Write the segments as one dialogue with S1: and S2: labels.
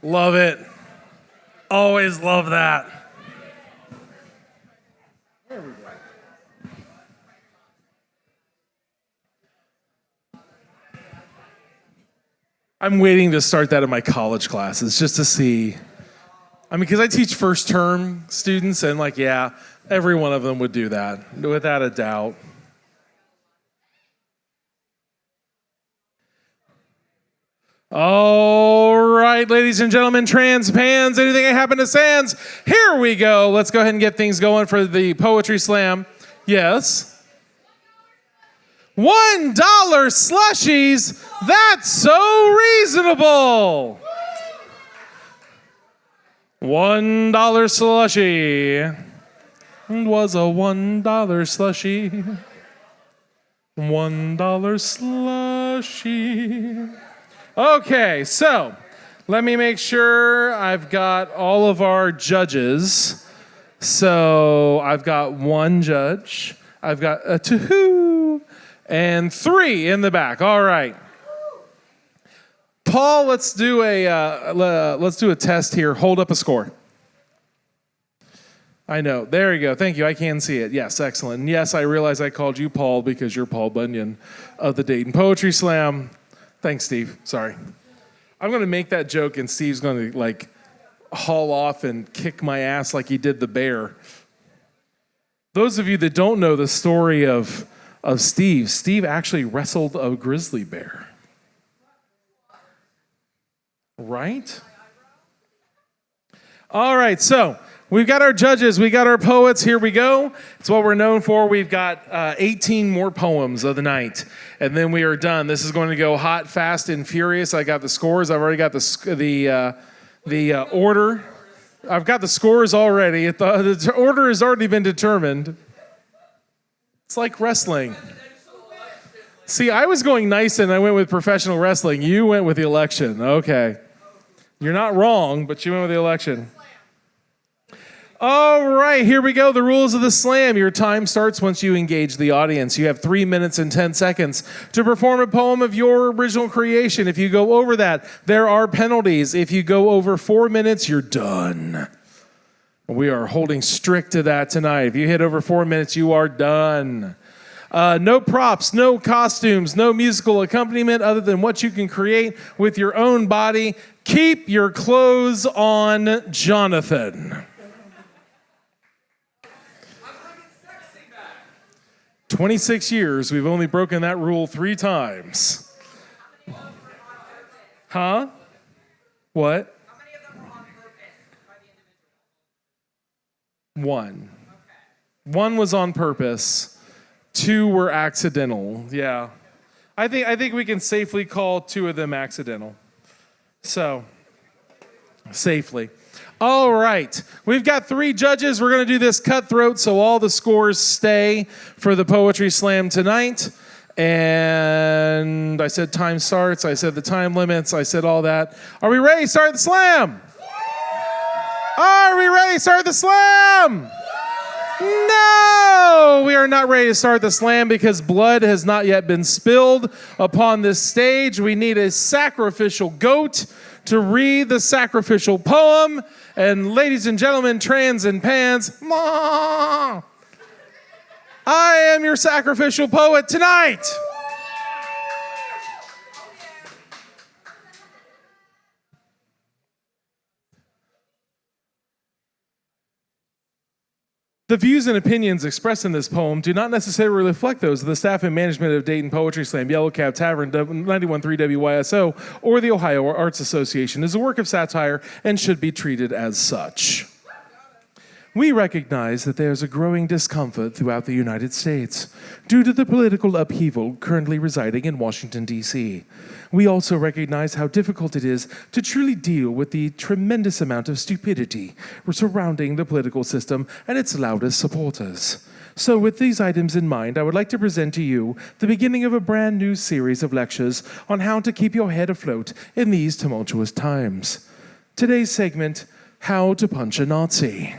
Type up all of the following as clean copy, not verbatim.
S1: Love it. Always love that. There we go. I'm waiting to start that in my college classes just to see. I mean, because I teach first term students, and yeah, every one of them would do that, without a doubt. All right, ladies and gentlemen, trans, pans, anything that happened to sans, here we go. Let's go ahead and get things going for the Poetry Slam. Yes. $1 slushies, that's so reasonable. $1 slushie was a $1 slushie. $1 slushie. Okay, so let me make sure I've got all of our judges. So I've got one judge, I've got a 2, and 3 in the back. All right. Paul, let's do a test here. Hold up a score. I know. There you go. Thank you. I can see it. Yes, excellent. And yes, I realize I called you Paul because you're Paul Bunyan of the Dayton Poetry Slam. Thanks, Steve. Sorry. I'm going to make that joke, and Steve's going to haul off and kick my ass like he did the bear. Those of you that don't know the story of Steve actually wrestled a grizzly bear. Right? All right, so we've got our judges, we got our poets, here we go. It's what we're known for. We've got 18 more poems of the night, and then we are done. This is going to go hot, fast, and furious. I got the scores. I've already got the order. I've got the scores already. The order has already been determined. It's like wrestling. See, I was going nice and I went with professional wrestling. You went with the election. Okay. You're not wrong, but you went with the election. All right, here we go. The rules of the slam. Your time starts once you engage the audience. You have 3 minutes and 10 seconds to perform a poem of your original creation. If you go over that, there are penalties. If you go over 4 minutes, you're done. We are holding strict to that tonight. If you hit over 4 minutes, you are done. No props, no costumes, no musical accompaniment other than what you can create with your own body. Keep your clothes on, Johnathon. 26 years, we've only broken that rule 3 times. Huh? What?
S2: How many of them were on purpose by the individual?
S1: 1. 1 was on purpose. 2 were accidental. Yeah. I think we can safely call 2 of them accidental. So, safely. All right. We've got 3 judges. We're going to do this cutthroat so all the scores stay for the Poetry Slam tonight. And I said time starts. I said the time limits. I said all that. Are we ready to start the slam? Are we ready to start the slam? No! We are not ready to start the slam because blood has not yet been spilled upon this stage. We need a sacrificial goat to read the sacrificial poem. And ladies and gentlemen, trans and pans, I am your sacrificial poet tonight. The views and opinions expressed in this poem do not necessarily reflect those of the staff and management of Dayton Poetry Slam, Yellow Cab Tavern, 91.3 WYSO, or the Ohio Arts Association. It is a work of satire and should be treated as such. We recognize that there is a growing discomfort throughout the United States due to the political upheaval currently residing in Washington, D.C. We also recognize how difficult it is to truly deal with the tremendous amount of stupidity surrounding the political system and its loudest supporters. So with these items in mind, I would like to present to you the beginning of a brand new series of lectures on how to keep your head afloat in these tumultuous times. Today's segment, How to Punch a Nazi.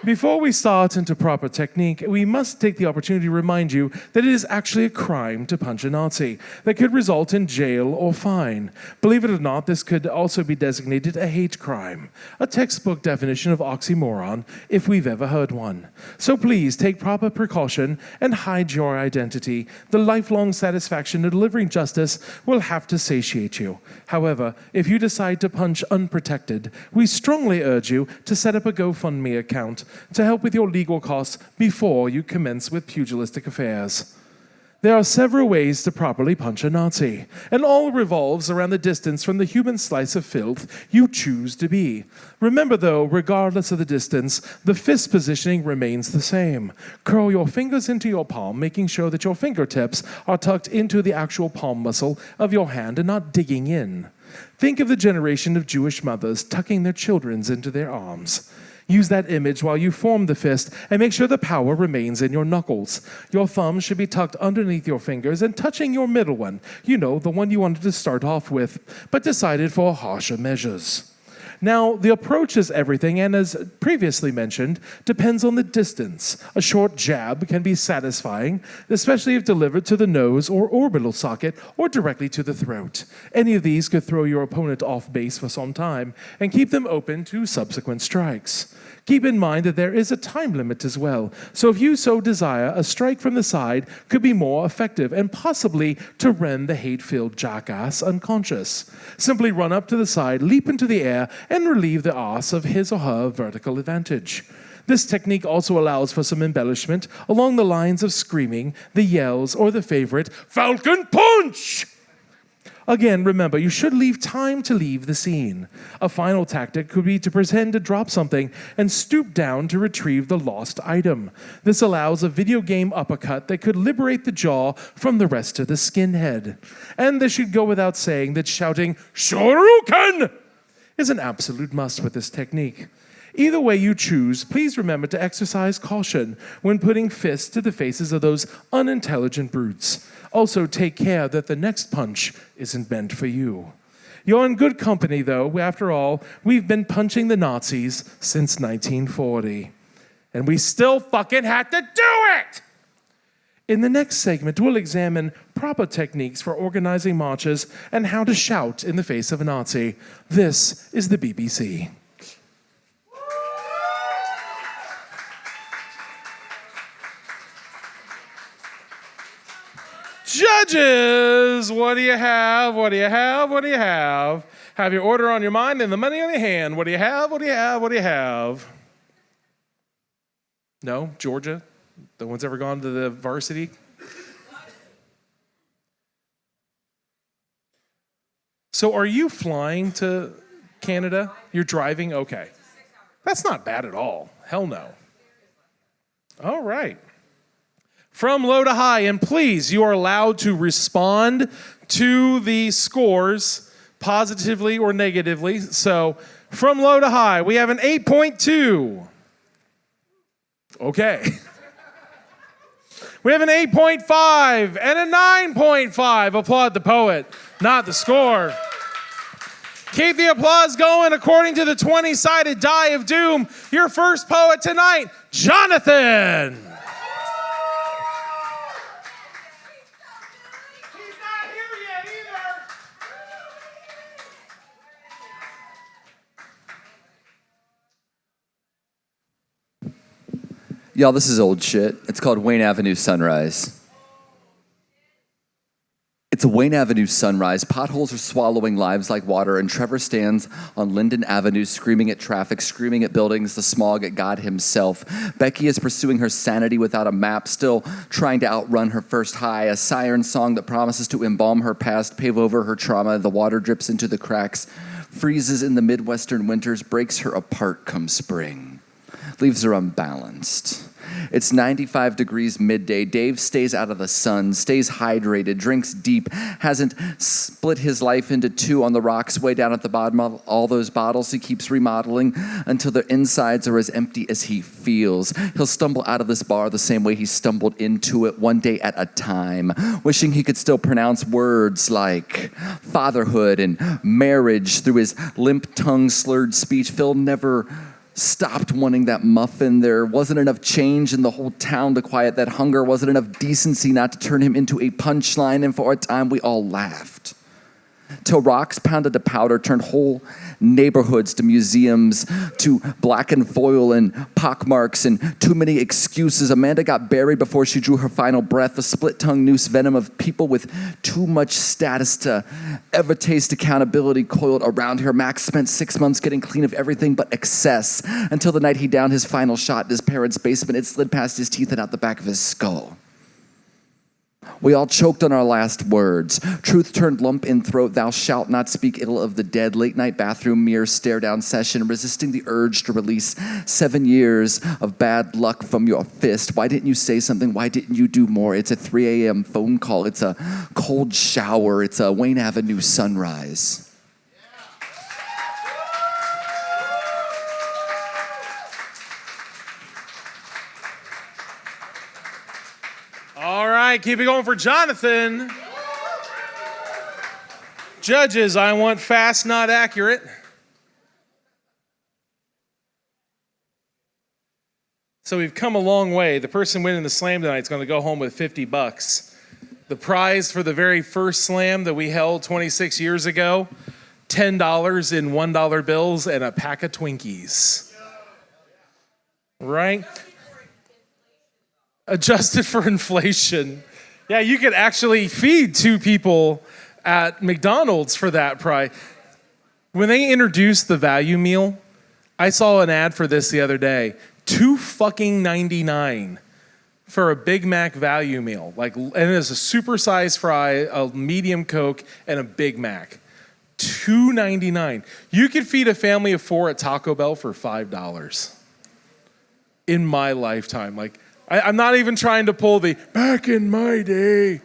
S1: Before we start into proper technique, we must take the opportunity to remind you that it is actually a crime to punch a Nazi that could result in jail or fine. Believe it or not, this could also be designated a hate crime, a textbook definition of oxymoron if we've ever heard one. So please take proper precaution and hide your identity. The lifelong satisfaction of delivering justice will have to satiate you. However, if you decide to punch unprotected, we strongly urge you to set up a GoFundMe account to help with your legal costs before you commence with pugilistic affairs. There are several ways to properly punch a Nazi, and all revolves around the distance from the human slice of filth you choose to be. Remember though, regardless of the distance, the fist positioning remains the same. Curl your fingers into your palm, making sure that your fingertips are tucked into the actual palm muscle of your hand and not digging in. Think of the generation of Jewish mothers tucking their children into their arms. Use that image while you form the fist and make sure the power remains in your knuckles. Your thumb should be tucked underneath your fingers and touching your middle one. You know, the one you wanted to start off with, but decided for harsher measures. Now, the approach is everything, and as previously mentioned, depends on the distance. A short jab can be satisfying, especially if delivered to the nose or orbital socket or directly to the throat. Any of these could throw your opponent off base for some time and keep them open to subsequent strikes. Keep in mind that there is a time limit as well, so if you so desire, a strike from the side could be more effective and possibly to rend the hate-filled jackass unconscious. Simply run up to the side, leap into the air, and relieve the ass of his or her vertical advantage. This technique also allows for some embellishment along the lines of screaming, the yells, or the favorite Falcon Punch! Again, remember, you should leave time to leave the scene. A final tactic could be to pretend to drop something and stoop down to retrieve the lost item. This allows a video game uppercut that could liberate the jaw from the rest of the skinhead. And this should go without saying that shouting, Shoryuken! is an absolute must with this technique. Either way you choose, please remember to exercise caution when putting fists to the faces of those unintelligent brutes. Also, take care that the next punch isn't meant for you. You're in good company, though. After all, we've been punching the Nazis since 1940. And we still fucking had to do it! In the next segment, we'll examine proper techniques for organizing marches and how to shout in the face of a Nazi. This is the BBC. Judges, what do you have? What do you have? What do you have? Have your order on your mind and the money on your hand. What do you have? What do you have? What do you have? No? Georgia? No one's ever gone to the varsity? So are you flying to Canada? You're driving? Okay. That's not bad at all. Hell no. All right. From low to high, and please, you are allowed to respond to the scores positively or negatively. So, from low to high, we have an 8.2. Okay. We have an 8.5 and a 9.5. Applaud the poet, not the score. Keep the applause going according to the 20-sided die of doom. Your first poet tonight, Johnathon.
S3: Y'all, this is old shit. It's called Wayne Avenue Sunrise. It's a Wayne Avenue sunrise. Potholes are swallowing lives like water, and Trevor stands on Linden Avenue screaming at traffic, screaming at buildings, the smog at God himself. Becky is pursuing her sanity without a map, still trying to outrun her first high, a siren song that promises to embalm her past, pave over her trauma. The water drips into the cracks, freezes in the Midwestern winters, breaks her apart come spring, leaves her unbalanced. It's 95 degrees midday. Dave stays out of the sun, stays hydrated, drinks deep, hasn't split his life into two on the rocks way down at the bottom of all those bottles. He keeps remodeling until their insides are as empty as he feels. He'll stumble out of this bar the same way he stumbled into it, one day at a time, wishing he could still pronounce words like fatherhood and marriage through his limp tongue slurred speech. Phil never stopped wanting that muffin. There wasn't enough change in the whole town to quiet that hunger. Wasn't enough decency not to turn him into a punchline. And for a time, we all laughed. Till rocks pounded to powder turned whole neighborhoods to museums, to blackened foil and pockmarks and too many excuses. Amanda got buried before she drew her final breath, a split-tongue noose venom of people with too much status to ever taste accountability coiled around her. Max spent 6 months getting clean of everything but excess until the night he downed his final shot in his parents' basement. It slid past his teeth and out the back of his skull. We all choked on our last words. Truth turned lump in throat. Thou shalt not speak ill of the dead. Late night bathroom mirror stare down session. Resisting the urge to release 7 years of bad luck from your fist. Why didn't you say something? Why didn't you do more? It's a 3 a.m. phone call. It's a cold shower. It's a Wayne Avenue sunrise.
S1: All right, keep it going for Jonathan. Judges, I want fast, not accurate. So we've come a long way. The person winning the slam tonight is going to go home with $50. The prize for the very first slam that we held 26 years ago, $10 in $1 bills and a pack of Twinkies. Right? Adjusted for inflation. Yeah, you could actually feed 2 people at McDonald's for that price. When they introduced the value meal, I saw an ad for this the other day. $2.99 for a Big Mac value meal. And it's a supersized fry, a medium Coke, and a Big Mac. $2.99. You could feed a family of 4 at Taco Bell for $5 in my lifetime. I'm not even trying to pull the back in my day,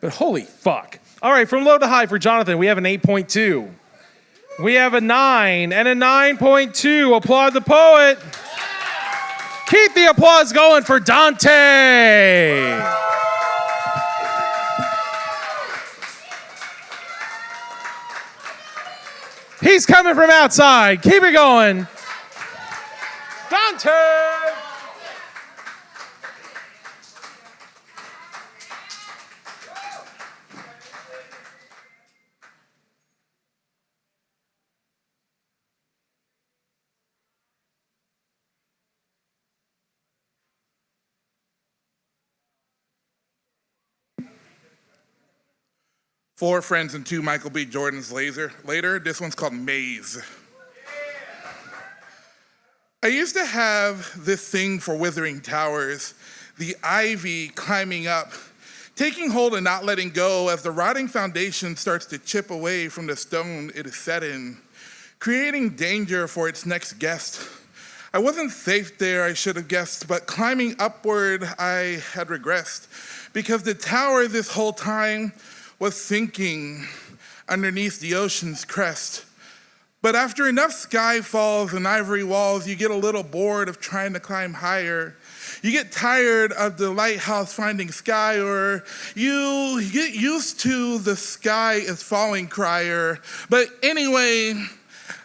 S1: but holy fuck. All right, from low to high for Jonathan, we have an 8.2. We have a 9 and a 9.2. Applaud the poet. Keep the applause going for Dante. He's coming from outside. Keep it going. Dante.
S4: Four friends and 2 Michael B. Jordan's later. This one's called Maze. I used to have this thing for withering towers, the ivy climbing up, taking hold and not letting go as the rotting foundation starts to chip away from the stone it is set in, creating danger for its next guest. I wasn't safe there, I should have guessed, but climbing upward, I had regressed, because the tower this whole time was sinking underneath the ocean's crest. But after enough sky falls and ivory walls, you get a little bored of trying to climb higher. You get tired of the lighthouse finding sky, or you get used to the sky is falling crier. But anyway,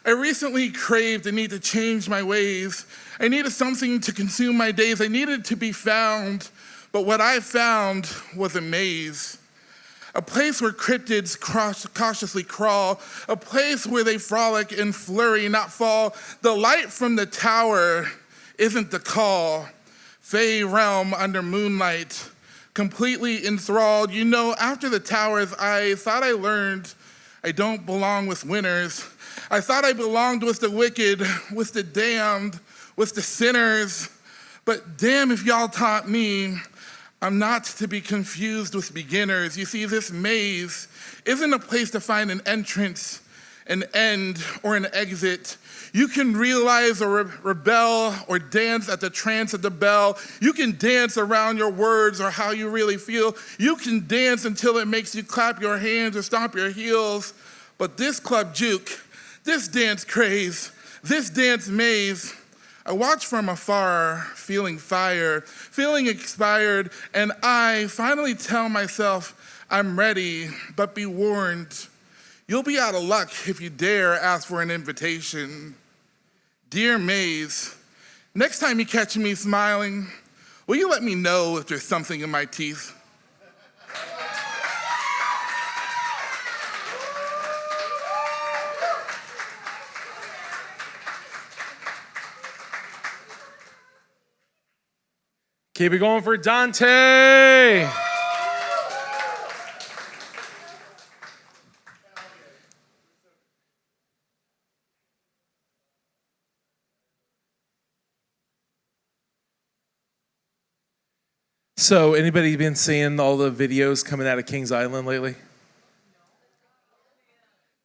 S4: I recently craved the need to change my ways. I needed something to consume my days. I needed to be found. But what I found was a maze. A place where cryptids cautiously crawl, a place where they frolic and flurry, not fall. The light from the tower isn't the call. Fey realm under moonlight, completely enthralled. You know, after the towers, I thought I learned I don't belong with winners. I thought I belonged with the wicked, with the damned, with the sinners. But damn if y'all taught me I'm not to be confused with beginners. You see, this maze isn't a place to find an entrance, an end, or an exit. You can realize or rebel or dance at the trance of the bell. You can dance around your words or how you really feel. You can dance until it makes you clap your hands or stomp your heels. But this club juke, this dance craze, this dance maze, I watch from afar, feeling fire, feeling expired, and I finally tell myself I'm ready, but be warned, you'll be out of luck if you dare ask for an invitation. Dear Maze, next time you catch me smiling, will you let me know if there's something in my teeth?
S1: Keep it going for Dante. So, anybody been seeing all the videos coming out of Kings Island lately?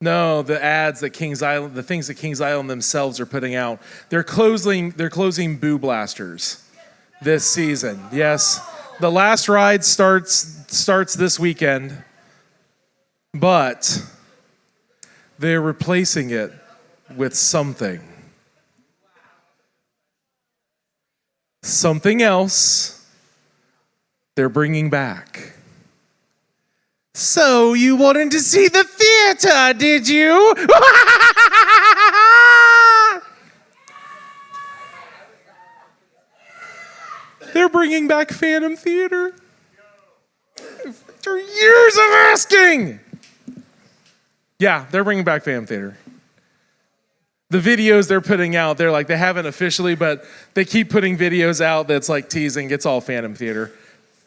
S1: No, the ads that Kings Island, the things that Kings Island themselves are putting out. They're closing Boo Blasters this season. Yes, the last ride starts this weekend, but they're replacing it with something else. They're bringing back. So you wanted to see the theater, did you? They're bringing back Phantom Theater. After years of asking. Yeah, they're bringing back Phantom Theater. The videos they're putting out, they're like, they haven't officially, but they keep putting videos out that's like teasing, it's all Phantom Theater.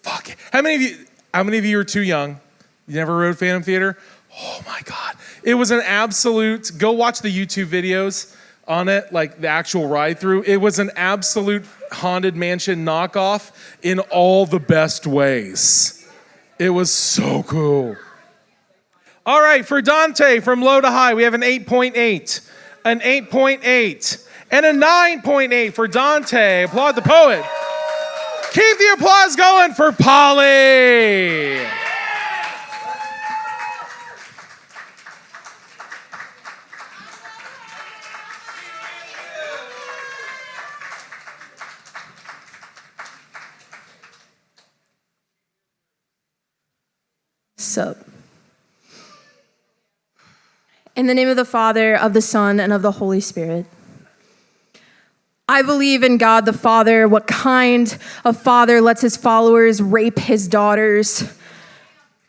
S1: Fuck it. How many of you are too young? You never rode Phantom Theater? Oh my God. It was an absolute, go watch the YouTube videos on it, like the actual ride through. It was an absolute Haunted Mansion knockoff in all the best ways. It was so cool. All right, for Dante, from low to high, we have an 8.8, an 8.8, and a 9.8 for Dante. Applaud the poet. Keep the applause going for Polly.
S5: Sup. In the name of the Father, of the Son, and of the Holy Spirit. I believe in God the Father. What kind of father lets his followers rape his daughters?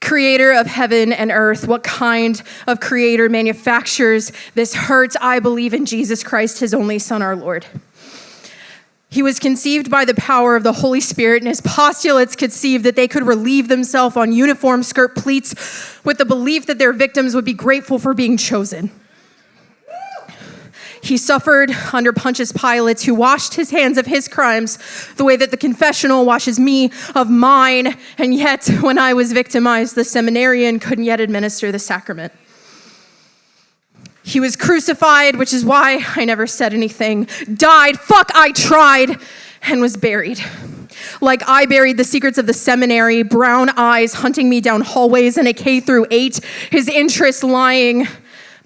S5: Creator of heaven and earth, what kind of creator manufactures this hurt? I believe in Jesus Christ, his only Son, our Lord. He was conceived by the power of the Holy Spirit, and his postulates conceived that they could relieve themselves on uniform skirt pleats with the belief that their victims would be grateful for being chosen. He suffered under Pontius Pilate, who washed his hands of his crimes the way that the confessional washes me of mine, and yet when I was victimized, the seminarian couldn't yet administer the sacrament. He was crucified, which is why I never said anything, died, I tried, and was buried. Like I buried the secrets of the seminary, brown eyes hunting me down hallways in a K through 8, his interest lying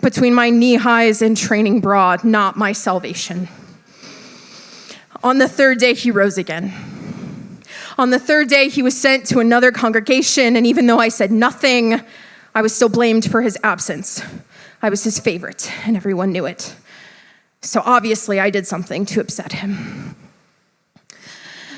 S5: between my knee highs and training bra, not my salvation. On the third day, he rose again. On the third day, he was sent to another congregation, and even though I said nothing, I was still blamed for his absence. I was his favorite, and everyone knew it. So obviously, I did something to upset him.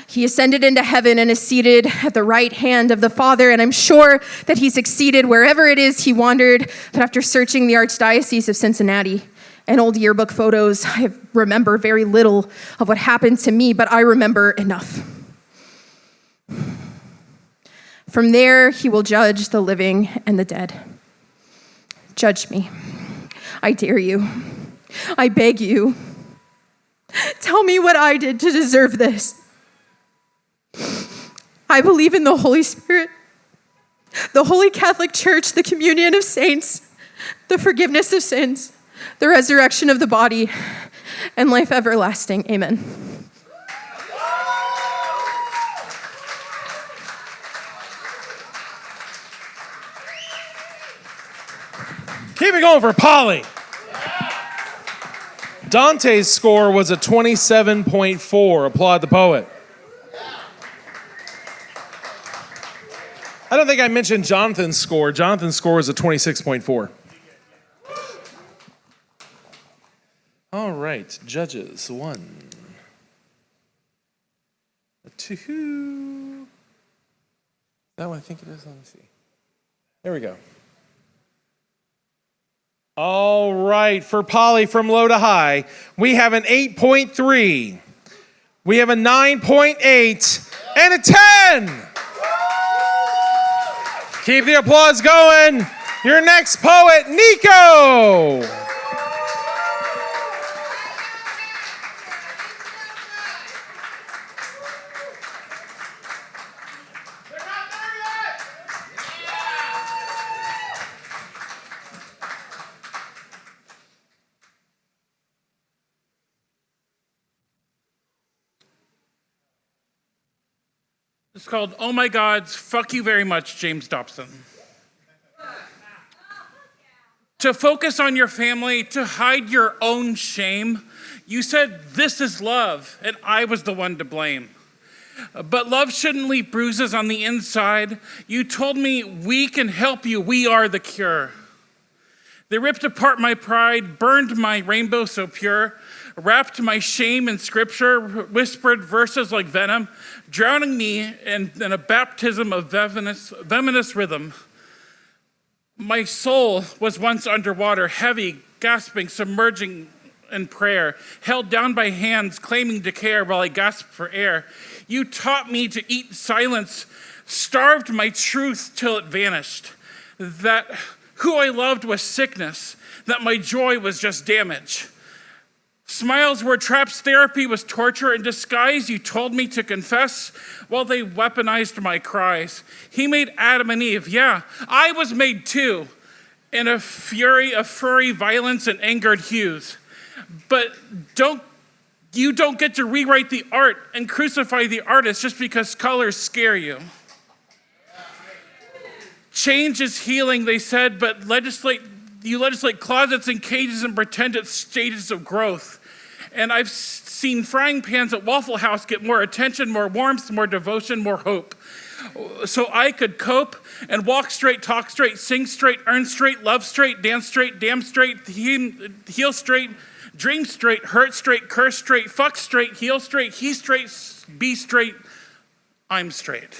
S5: He ascended into heaven and is seated at the right hand of the Father, and I'm sure that he succeeded wherever it is he wandered. But after searching the Archdiocese of Cincinnati and old yearbook photos, I remember very little of what happened to me, but I remember enough. From there, he will judge the living and the dead. Judge me. I dare you. I beg you. Tell me what I did to deserve this. I believe in the Holy Spirit, the Holy Catholic Church, the communion of saints, the forgiveness of sins, the resurrection of the body, and life everlasting. Amen.
S1: Keep it going for Polly. Dante's score was a 27.4. Applaud the poet. I don't think I mentioned Jonathan's score. Jonathan's score is a 26.4. All right, judges. 1, 2. That one, I think it is. Let me see. There we go. All right, for Polly from low to high, we have an 8.3. We have a 9.8 and a 10. Keep the applause going. Your next poet, Nico.
S6: It's called Oh My Gods, Fuck You Very Much, James Dobson. To focus on your family, to hide your own shame, you said this is love, and I was the one to blame. But love shouldn't leave bruises on the inside. You told me we can help you, we are the cure. They ripped apart my pride, burned my rainbow so pure, wrapped my shame in scripture, whispered verses like venom, drowning me in a baptism of venomous rhythm. My soul was once underwater, heavy, gasping, submerging in prayer, held down by hands claiming to care while I gasped for air. You taught me to eat silence, starved my truth till it vanished, that who I loved was sickness, that my joy was just damage. Smiles were traps, therapy was torture. In disguise, you told me to confess while they weaponized my cries. He made Adam and Eve, yeah, I was made too, in a fury of furry violence and angered hues. But you don't get to rewrite the art and crucify the artist just because colors scare you. Change is healing, they said, but you legislate closets and cages and pretend it's stages of growth. And I've seen frying pans at Waffle House get more attention, more warmth, more devotion, more hope. So I could cope and walk straight, talk straight, sing straight, earn straight, love straight, dance straight, damn straight, heal straight, dream straight, hurt straight, curse straight, fuck straight, heal straight, he straight, be straight, I'm straight.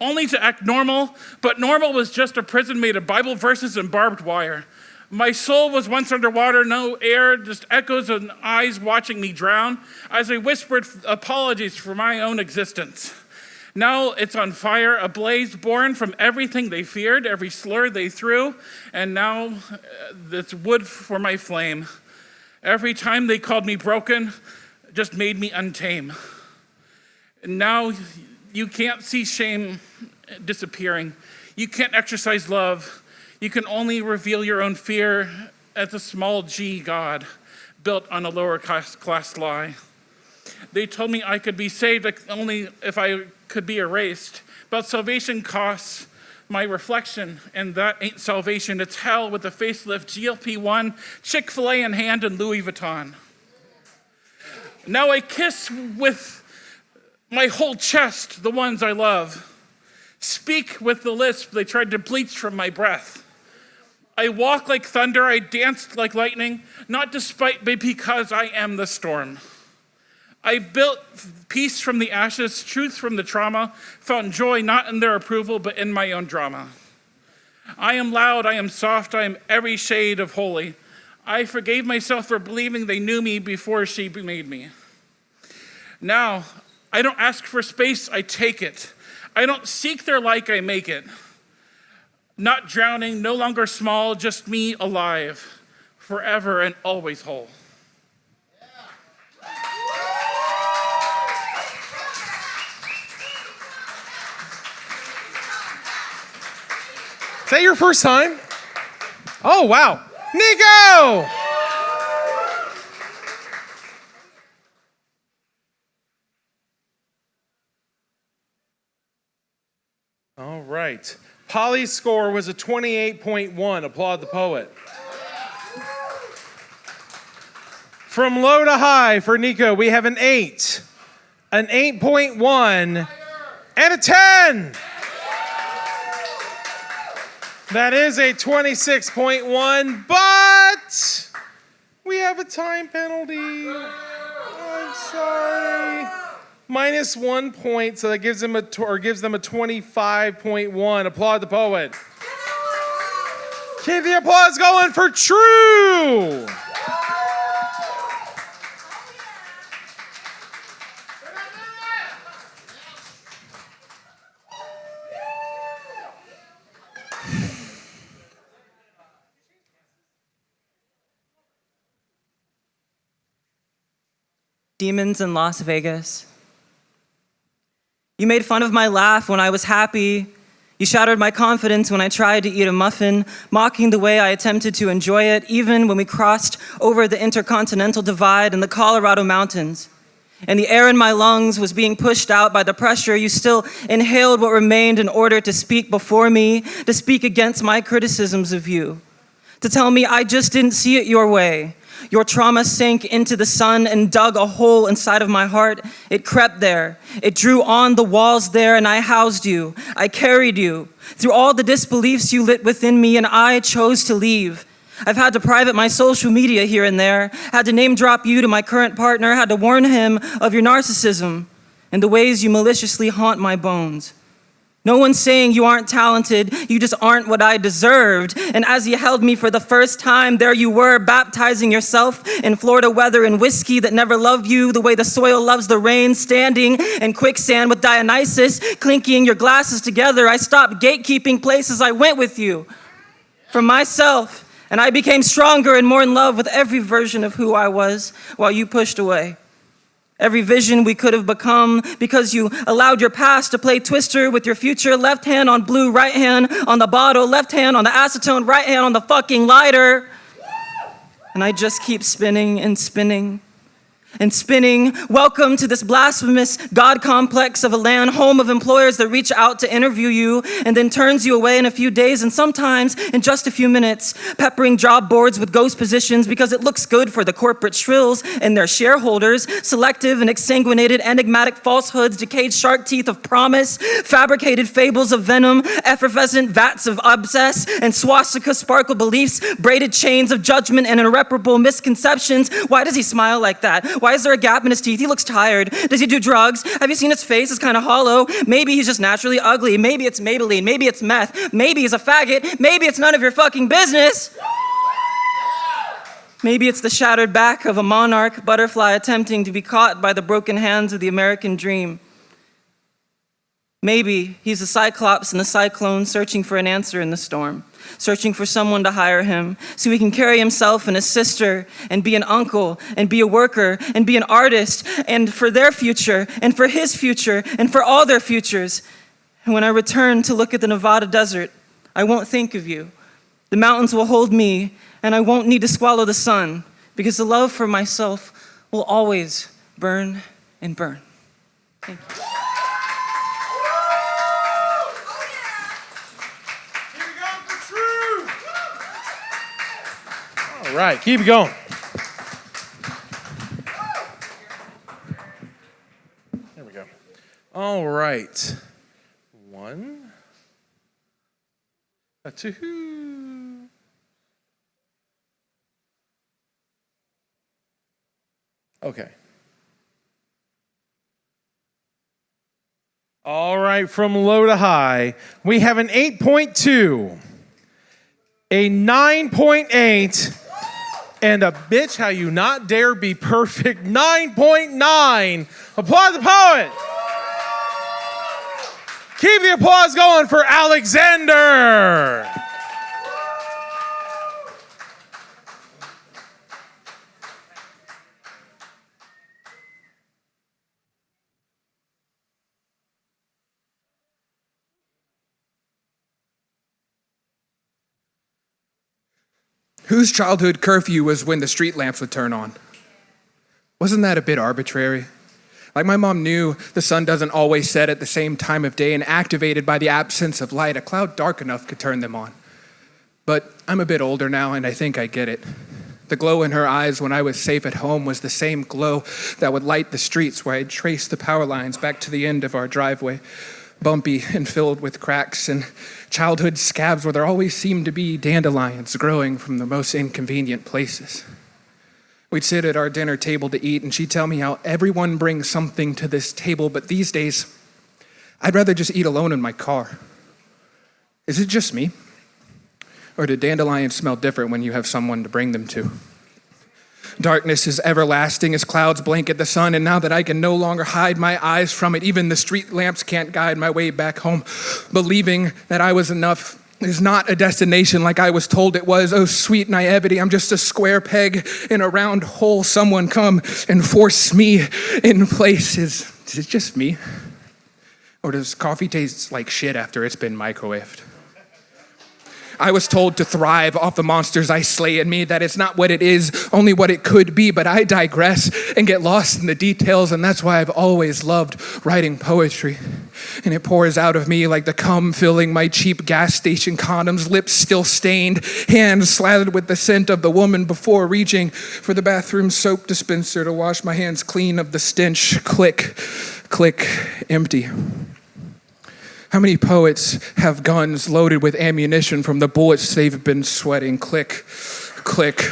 S6: Only to act normal, but normal was just a prison made of Bible verses and barbed wire. My soul was once underwater, no air, just echoes and eyes watching me drown as I whispered apologies for my own existence. Now it's on fire, ablaze, born from everything they feared, every slur they threw, and now it's wood for my flame. Every time they called me broken, just made me untame. And now you can't see shame disappearing. You can't exercise love. You can only reveal your own fear as a small G God built on a lower class lie. They told me I could be saved only if I could be erased. But salvation costs my reflection, and that ain't salvation. It's hell with a facelift, GLP-1, Chick-fil-A in hand, and Louis Vuitton. Now I kiss with my whole chest the ones I love. Speak with the lisp they tried to bleach from my breath. I walk like thunder, I dance like lightning, not despite, but because I am the storm. I built peace from the ashes, truth from the trauma, found joy not in their approval, but in my own drama. I am loud, I am soft, I am every shade of holy. I forgave myself for believing they knew me before she made me. Now, I don't ask for space, I take it. I don't seek their like, I make it. Not drowning, no longer small, just me alive, forever and always whole.
S1: Is that your first time? Oh, wow. Nico! All right. Polly's score was a 28.1. Applaud the poet. From low to high for Nico, we have an 8, an 8.1, and a 10. That is a 26.1, but We have a time penalty. I'm sorry. Minus 1 point, so that gives them a 25.1. Applaud the poet. Keep the applause going for True.
S7: Demons in Las Vegas. You made fun of my laugh when I was happy. You shattered my confidence when I tried to eat a muffin, mocking the way I attempted to enjoy it, even when we crossed over the intercontinental divide in the Colorado mountains. And the air in my lungs was being pushed out by the pressure. You still inhaled what remained in order to speak before me, to speak against my criticisms of you, to tell me I just didn't see it your way. Your trauma sank into the sun and dug a hole inside of my heart. It crept there. It drew on the walls there, and I housed you. I carried you. Through all the disbeliefs you lit within me, and I chose to leave. I've had to private my social media here and there, had to name drop you to my current partner, had to warn him of your narcissism and the ways you maliciously haunt my bones. No one's saying you aren't talented, you just aren't what I deserved. And as you held me for the first time, there you were, baptizing yourself in Florida weather and whiskey that never loved you the way the soil loves the rain, standing in quicksand with Dionysus, clinking your glasses together. I stopped gatekeeping places, I went with you for myself, and I became stronger and more in love with every version of who I was while you pushed away. Every vision we could have become because you allowed your past to play twister with your future. Left hand on blue, right hand on the bottle, left hand on the acetone, right hand on the fucking lighter. And I just keep spinning and spinning and spinning. Welcome to this blasphemous God complex of a land, home of employers that reach out to interview you and then turns you away in a few days and sometimes in just a few minutes, peppering job boards with ghost positions because it looks good for the corporate shrills and their shareholders, selective and exsanguinated enigmatic falsehoods, decayed shark teeth of promise, fabricated fables of venom, effervescent vats of abscess, and swastika sparkle beliefs, braided chains of judgment and irreparable misconceptions. Why does he smile like that? Why is there a gap in his teeth? He looks tired. Does he do drugs? Have you seen his face? It's kind of hollow. Maybe he's just naturally ugly. Maybe it's Maybelline. Maybe it's meth. Maybe he's a faggot. Maybe it's none of your fucking business. Maybe it's the shattered back of a monarch butterfly attempting to be caught by the broken hands of the American dream. Maybe he's a cyclops in the cyclone searching for an answer in the storm, searching for someone to hire him so he can carry himself and his sister and be an uncle and be a worker and be an artist and for their future and for his future and for all their futures. And when I return to look at the Nevada desert, I won't think of you. The mountains will hold me and I won't need to swallow the sun because the love for myself will always burn and burn. Thank you.
S1: All right, keep it going. There we go. All right. 1, 2. Okay. All right, from low to high, we have an 8.2, a 9.8, and a bitch how you not dare be perfect 9.9. Applaud the poet. Keep the applause going for Alexander.
S8: Whose childhood curfew was when the street lamps would turn on? Wasn't that a bit arbitrary? Like my mom knew the sun doesn't always set at the same time of day, and activated by the absence of light, a cloud dark enough could turn them on. But I'm a bit older now, and I think I get it. The glow in her eyes when I was safe at home was the same glow that would light the streets where I'd traced the power lines back to the end of our driveway, bumpy and filled with cracks and childhood scabs where there always seemed to be dandelions growing from the most inconvenient places. We'd sit at our dinner table to eat, and she'd tell me how everyone brings something to this table, but these days, I'd rather just eat alone in my car. Is it just me? Or do dandelions smell different when you have someone to bring them to? Darkness is everlasting as clouds blanket the sun, and now that I can no longer hide my eyes from it, even the street lamps can't guide my way back home. Believing that I was enough is not a destination like I was told it was. Oh, sweet naivety, I'm just a square peg in a round hole. Someone come and force me in place. Is it just me? Or does coffee taste like shit after it's been microwaved? I was told to thrive off the monsters I slay in me, that it's not what it is, only what it could be, but I digress and get lost in the details, and that's why I've always loved writing poetry. And it pours out of me like the cum filling my cheap gas station condoms, lips still stained, hands slathered with the scent of the woman before reaching for the bathroom soap dispenser to wash my hands clean of the stench. Click, click, empty. How many poets have guns loaded with ammunition from the bullets they've been sweating? Click, click,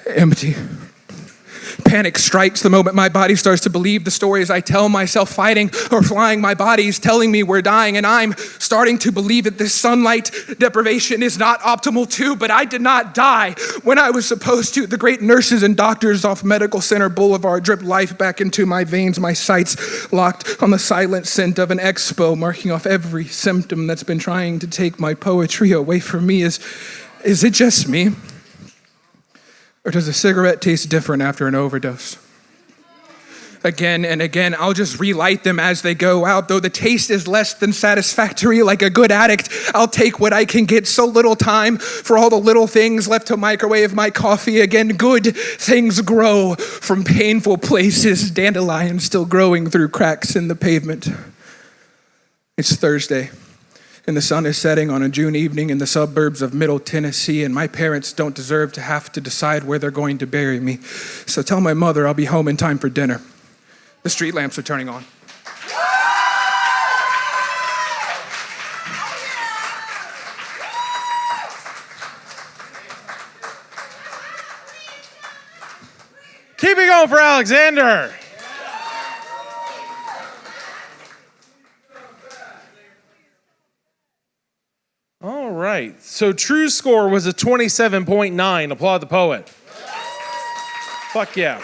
S8: empty. Panic strikes the moment my body starts to believe the stories I tell myself. Fighting or flying, my body's telling me we're dying, and I'm starting to believe that this sunlight deprivation is not optimal too, but I did not die when I was supposed to. The great nurses and doctors off Medical Center Boulevard drip life back into my veins, my sights locked on the silent scent of an expo, marking off every symptom that's been trying to take my poetry away from me. Is it just me? Or does a cigarette taste different after an overdose? Again and again, I'll just relight them as they go out. Though the taste is less than satisfactory, like a good addict, I'll take what I can get. So little time for all the little things left to microwave my coffee again. Good things grow from painful places. Dandelions still growing through cracks in the pavement. It's Thursday, and the sun is setting on a June evening in the suburbs of Middle Tennessee, and my parents don't deserve to have to decide where they're going to bury me. So tell my mother I'll be home in time for dinner. The street lamps are turning on.
S1: Keep it going for Alexander. All right. So true score was a 27.9. Applaud the poet. Fuck yeah.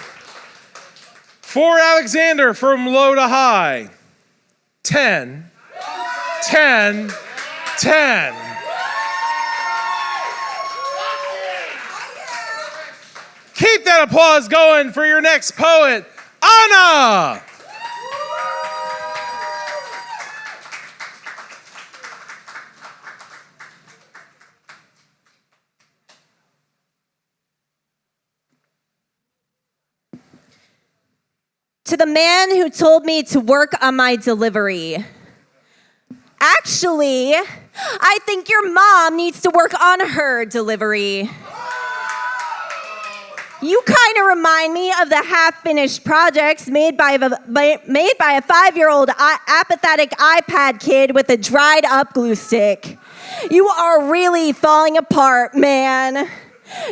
S1: For Alexander from low to high. 10, 10, 10. Keep that applause going for your next poet, Anna.
S9: To the man who told me to work on my delivery. Actually, I think your mom needs to work on her delivery. You kind of remind me of the half-finished projects made by a 5-year-old apathetic iPad kid with a dried-up glue stick. You are really falling apart, man.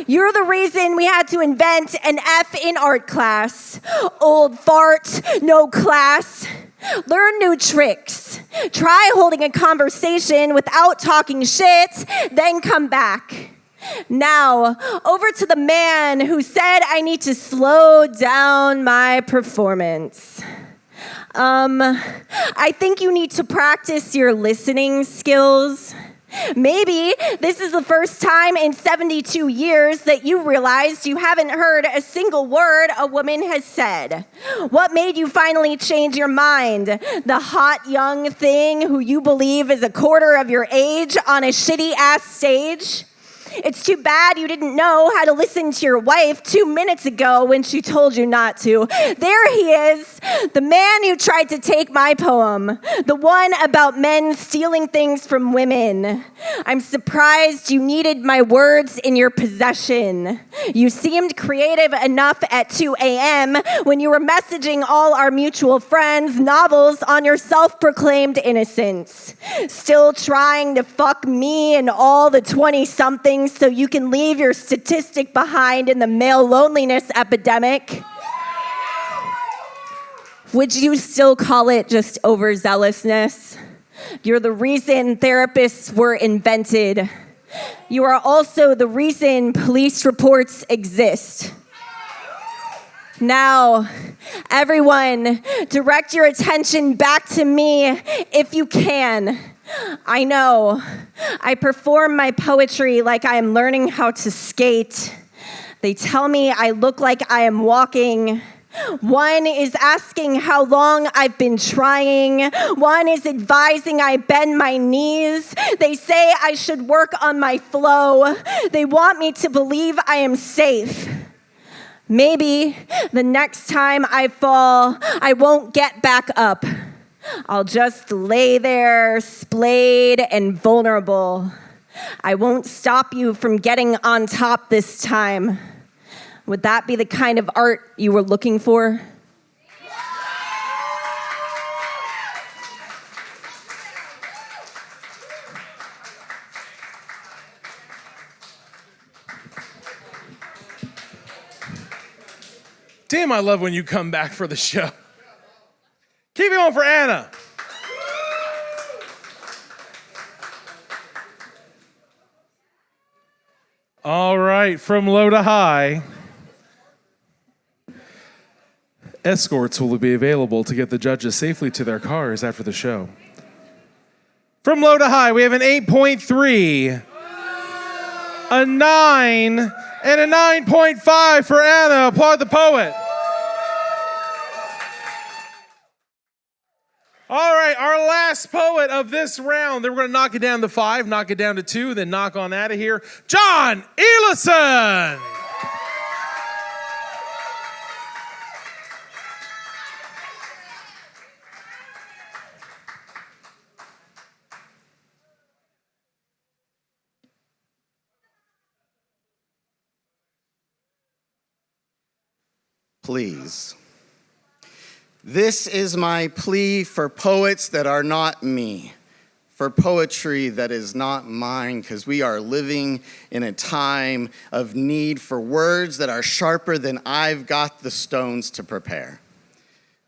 S9: You're the reason we had to invent an F in art class. Old fart, no class. Learn new tricks. Try holding a conversation without talking shit, then come back. Now, over to the man who said I need to slow down my performance. I think you need to practice your listening skills. Maybe this is the first time in 72 years that you realized you haven't heard a single word a woman has said. What made you finally change your mind? The hot young thing who you believe is a quarter of your age on a shitty-ass stage? It's too bad you didn't know how to listen to your wife 2 minutes ago when she told you not to. There he is, the man who tried to take my poem, the one about men stealing things from women. I'm surprised you needed my words in your possession. You seemed creative enough at 2 a.m. when you were messaging all our mutual friends novels on your self-proclaimed innocence. Still trying to fuck me and all the 20-somethings things so you can leave your statistic behind in the male loneliness epidemic. Would you still call it just overzealousness? You're the reason therapists were invented. You are also the reason police reports exist. Now, everyone, direct your attention back to me if you can. I know, I perform my poetry like I am learning how to skate. They tell me I look like I am walking. One is asking how long I've been trying. One is advising I bend my knees. They say I should work on my flow. They want me to believe I am safe. Maybe the next time I fall, I won't get back up. I'll just lay there, splayed and vulnerable. I won't stop you from getting on top this time. Would that be the kind of art you were looking for?
S1: Damn, I love when you come back for the show. Keep it going for Anna. All right, from low to high, escorts will be available to get the judges safely to their cars after the show. From low to high, we have an 8.3, a 9, and a 9.5 for Anna. Applaud the poet. All right, our last poet of this round. Then we're going to knock it down to 5, knock it down to 2, then knock on out of here. John Elison.
S10: Please. This is my plea for poets that are not me, for poetry that is not mine, because we are living in a time of need for words that are sharper than I've got the stones to prepare.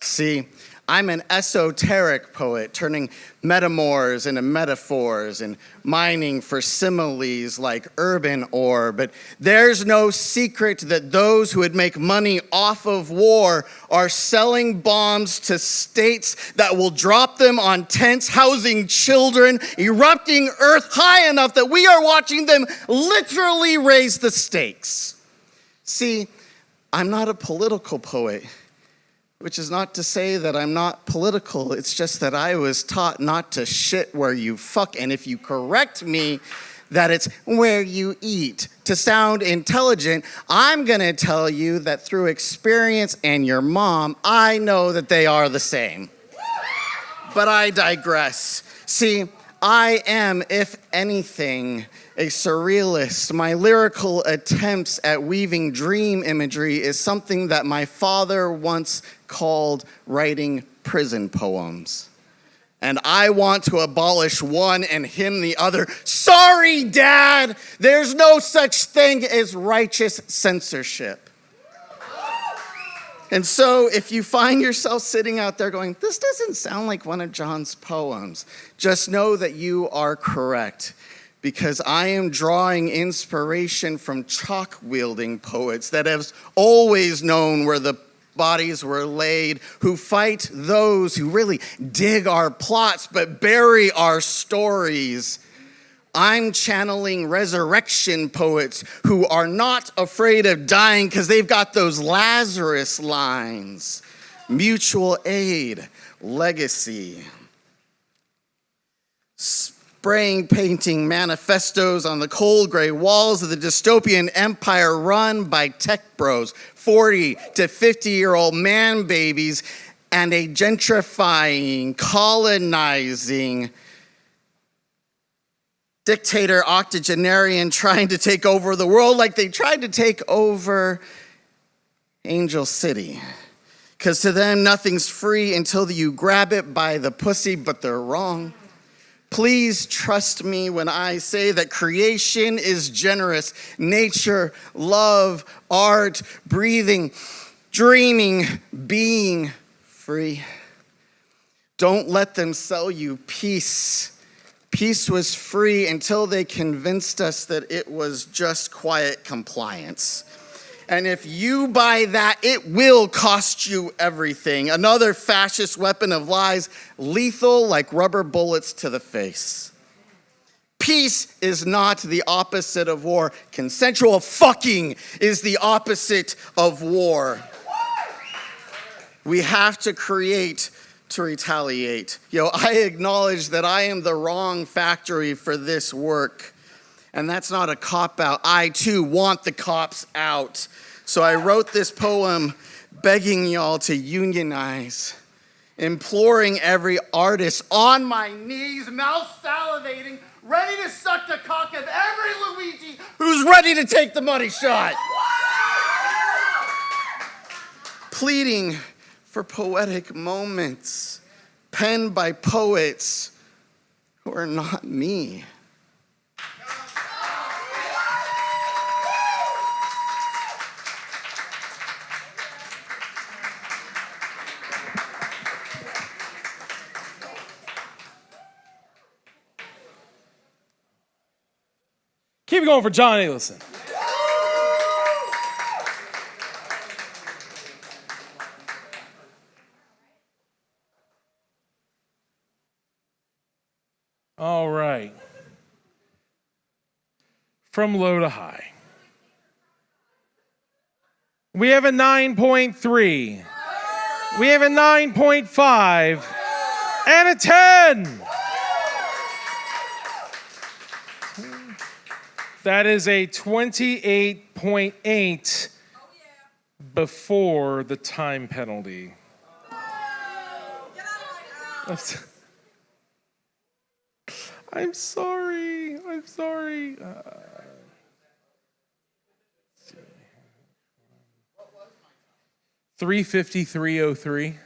S10: See, I'm an esoteric poet, turning metamors into metaphors and mining for similes like urban ore. But there's no secret that those who would make money off of war are selling bombs to states that will drop them on tents housing children, erupting earth high enough that we are watching them literally raise the stakes. See, I'm not a political poet. Which is not to say that I'm not political. It's just that I was taught not to shit where you fuck. And if you correct me that it's where you eat to sound intelligent, I'm going to tell you that through experience and your mom, I know that they are the same. But I digress. See, I am, if anything, a surrealist. My lyrical attempts at weaving dream imagery is something that my father once called writing prison poems. And I want to abolish one and hymn the other. Sorry, Dad, there's no such thing as righteous censorship. And so if you find yourself sitting out there going, this doesn't sound like one of John's poems, just know that you are correct. Because I am drawing inspiration from chalk-wielding poets that have always known where the bodies were laid, who fight those who really dig our plots but bury our stories. I'm channeling resurrection poets who are not afraid of dying because they've got those Lazarus lines. Mutual aid, legacy. Spraying painting manifestos on the cold gray walls of the dystopian empire run by tech bros, 40 to 50-year-old man babies, and a gentrifying, colonizing dictator octogenarian trying to take over the world like they tried to take over Angel City. Because to them, nothing's free until you grab it by the pussy, but they're wrong. Please trust me when I say that creation is generous. Nature, love, art, breathing, dreaming, being free. Don't let them sell you peace. Peace was free until they convinced us that it was just quiet compliance. And if you buy that, it will cost you everything. Another fascist weapon of lies, lethal like rubber bullets to the face. Peace is not the opposite of war. Consensual fucking is the opposite of war. We have to create to retaliate. I acknowledge that I am the wrong factory for this work. And that's not a cop-out. I, too, want the cops out. So I wrote this poem begging y'all to unionize, imploring every artist on my knees, mouth salivating, ready to suck the cock of every Luigi who's ready to take the money shot. Pleading for poetic moments penned by poets who are not me.
S1: Keep it going for John Elison. All right. From low to high. We have a 9.3. We have a 9.5 and a 10. That is a 28.8 before the time penalty. I'm sorry. 3:53:03.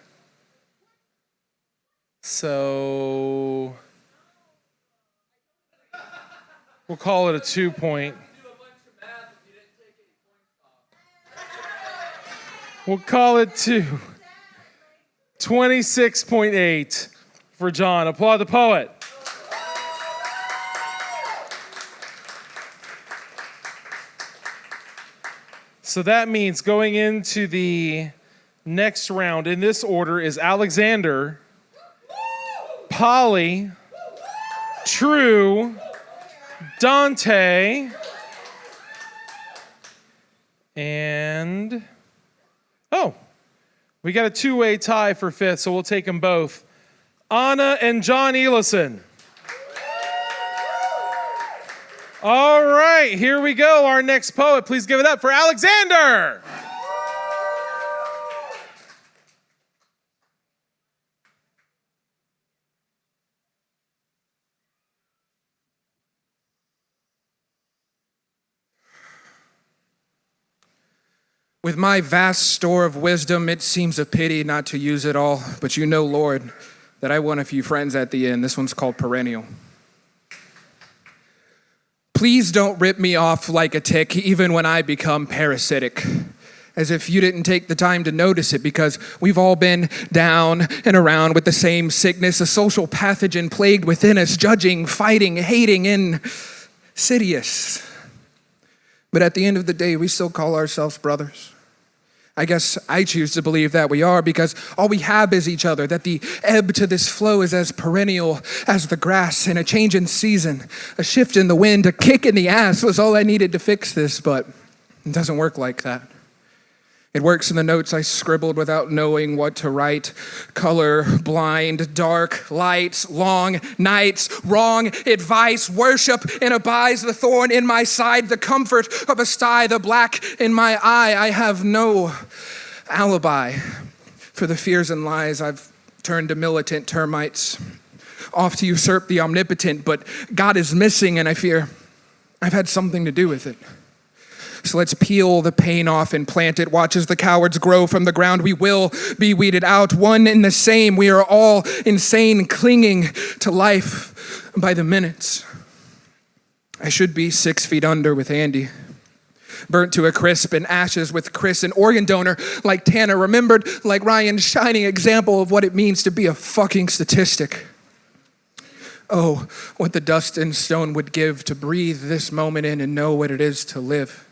S1: So we'll call it a 2 point. We'll call it 2. 26.8 for John. Applaud the poet. So that means going into the next round in this order is Alexander, Polly, True, Dante, and we got a two-way tie for fifth, so we'll take them both. Anna and John Elison. All right, here we go. Our next poet. Please give it up for Alexander.
S8: With my vast store of wisdom, it seems a pity not to use it all, but you know, Lord, that I won a few friends at the end. This one's called Perennial. Please don't rip me off like a tick, even when I become parasitic. As if you didn't take the time to notice it, because we've all been down and around with the same sickness, a social pathogen plagued within us, judging, fighting, hating, insidious. But at the end of the day, we still call ourselves brothers. I guess I choose to believe that we are, because all we have is each other, that the ebb to this flow is as perennial as the grass, and a change in season, a shift in the wind, a kick in the ass was all I needed to fix this, but it doesn't work like that. It works in the notes I scribbled without knowing what to write. Color, blind, dark, lights, long nights, wrong advice, worship and abides the thorn in my side, the comfort of a sty, the black in my eye. I have no alibi for the fears and lies I've turned to militant termites, off to usurp the omnipotent, but God is missing, and I fear I've had something to do with it. So let's peel the pain off and plant it. Watch as the cowards grow from the ground. We will be weeded out, one and the same. We are all insane, clinging to life. by the minutes. I should be 6 feet under with Andy. Burnt to a crisp in ashes with Chris, an organ donor like Tanner, remembered like Ryan, shining example of what it means to be a fucking statistic. Oh, what the dust and stone would give to breathe this moment in and know what it is to live,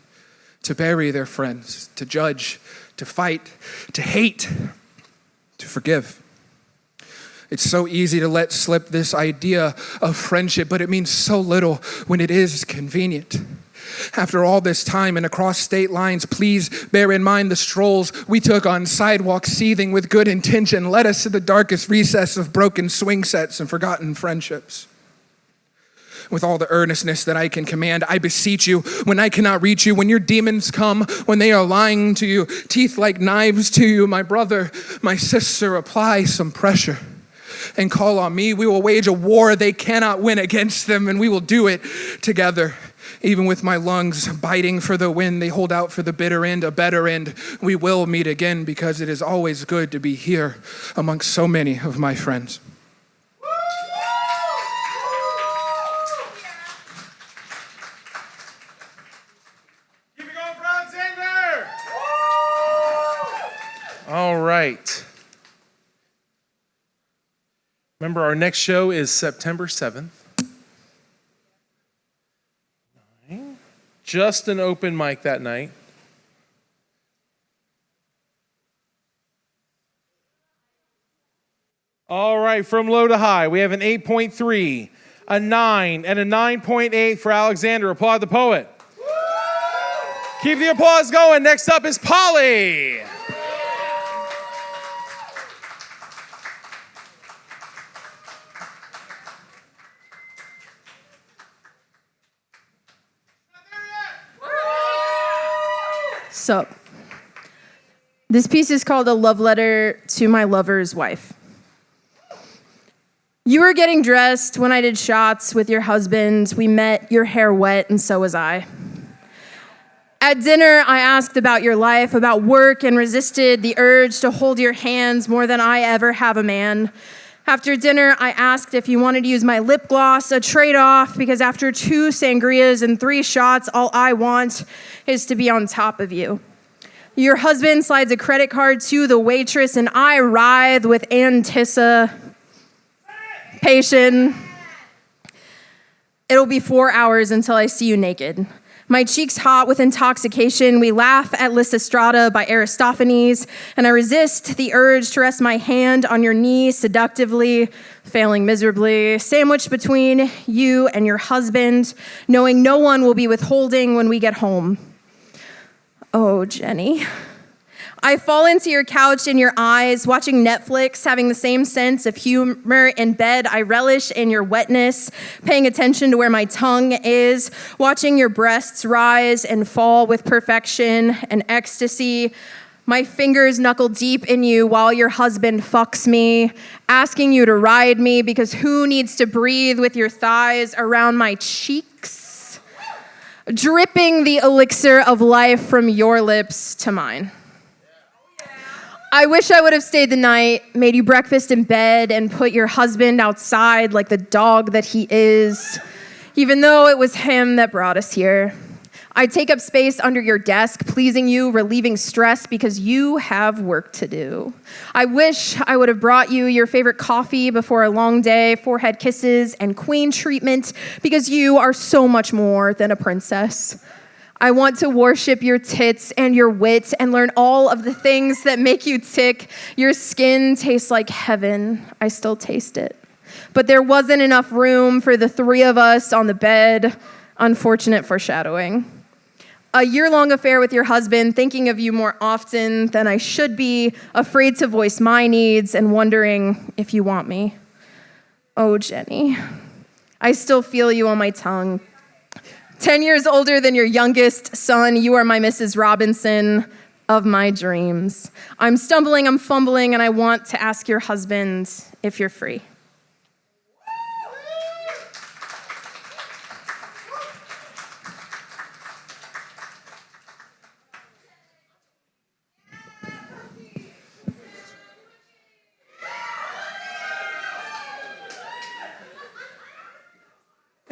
S8: to bury their friends, to judge, to fight, to hate, to forgive. It's so easy to let slip this idea of friendship, but it means so little when it is convenient. After all this time and across state lines, please bear in mind the strolls we took on sidewalks seething with good intention led us to the darkest recess of broken swing sets and forgotten friendships. With all the earnestness that I can command, I beseech you, when I cannot reach you, when your demons come, when they are lying to you, teeth like knives to you, my brother, my sister, apply some pressure and call on me. We will wage a war they cannot win against them, and we will do it together. Even with my lungs biting for the wind, they hold out for the bitter end, a better end. We will meet again because it is always good to be here amongst so many of my friends.
S1: Keep it going for Alexander! All right. Remember, our next show is September 7th. Just an open mic that night. All right, from low to high, we have an 8.3, a 9, and a 9.8 for Alexander. Applaud the poet. Keep the applause going. Next up is Polly.
S5: So, this piece is called A Love Letter to My Lover's Wife. You were getting dressed when I did shots with your husband. We met, your hair wet, and so was I. At dinner, I asked about your life, about work, and resisted the urge to hold your hands more than I ever have a man. After dinner, I asked if you wanted to use my lip gloss, a trade-off, because after 2 sangrias and 3 shots, all I want is to be on top of you. Your husband slides a credit card to the waitress, and I writhe with anticipation. It'll be 4 hours until I see you naked. My cheeks hot with intoxication, we laugh at Lysistrata by Aristophanes, and I resist the urge to rest my hand on your knee seductively, failing miserably, sandwiched between you and your husband, knowing no one will be withholding when we get home. Oh, Jenny. I fall into your couch in your eyes, watching Netflix, having the same sense of humor in bed. I relish in your wetness, paying attention to where my tongue is, watching your breasts rise and fall with perfection and ecstasy. My fingers knuckle deep in you while your husband fucks me, asking you to ride me because who needs to breathe with your thighs around my cheeks? Dripping the elixir of life from your lips to mine. I wish I would have stayed the night, made you breakfast in bed, and put your husband outside like the dog that he is, even though it was him that brought us here. I take up space under your desk, pleasing you, relieving stress because you have work to do. I wish I would have brought you your favorite coffee before a long day, forehead kisses, and queen treatment because you are so much more than a princess. I want to worship your tits and your wit and learn all of the things that make you tick. Your skin tastes like heaven. I still taste it. But there wasn't enough room for the 3 of us on the bed. Unfortunate foreshadowing. A year-long affair with your husband, thinking of you more often than I should be, afraid to voice my needs and wondering if you want me. Oh, Jenny. I still feel you on my tongue. 10 years older than your youngest son, you are my Mrs. Robinson of my dreams. I'm stumbling, I'm fumbling, and I want to ask your husband if you're free.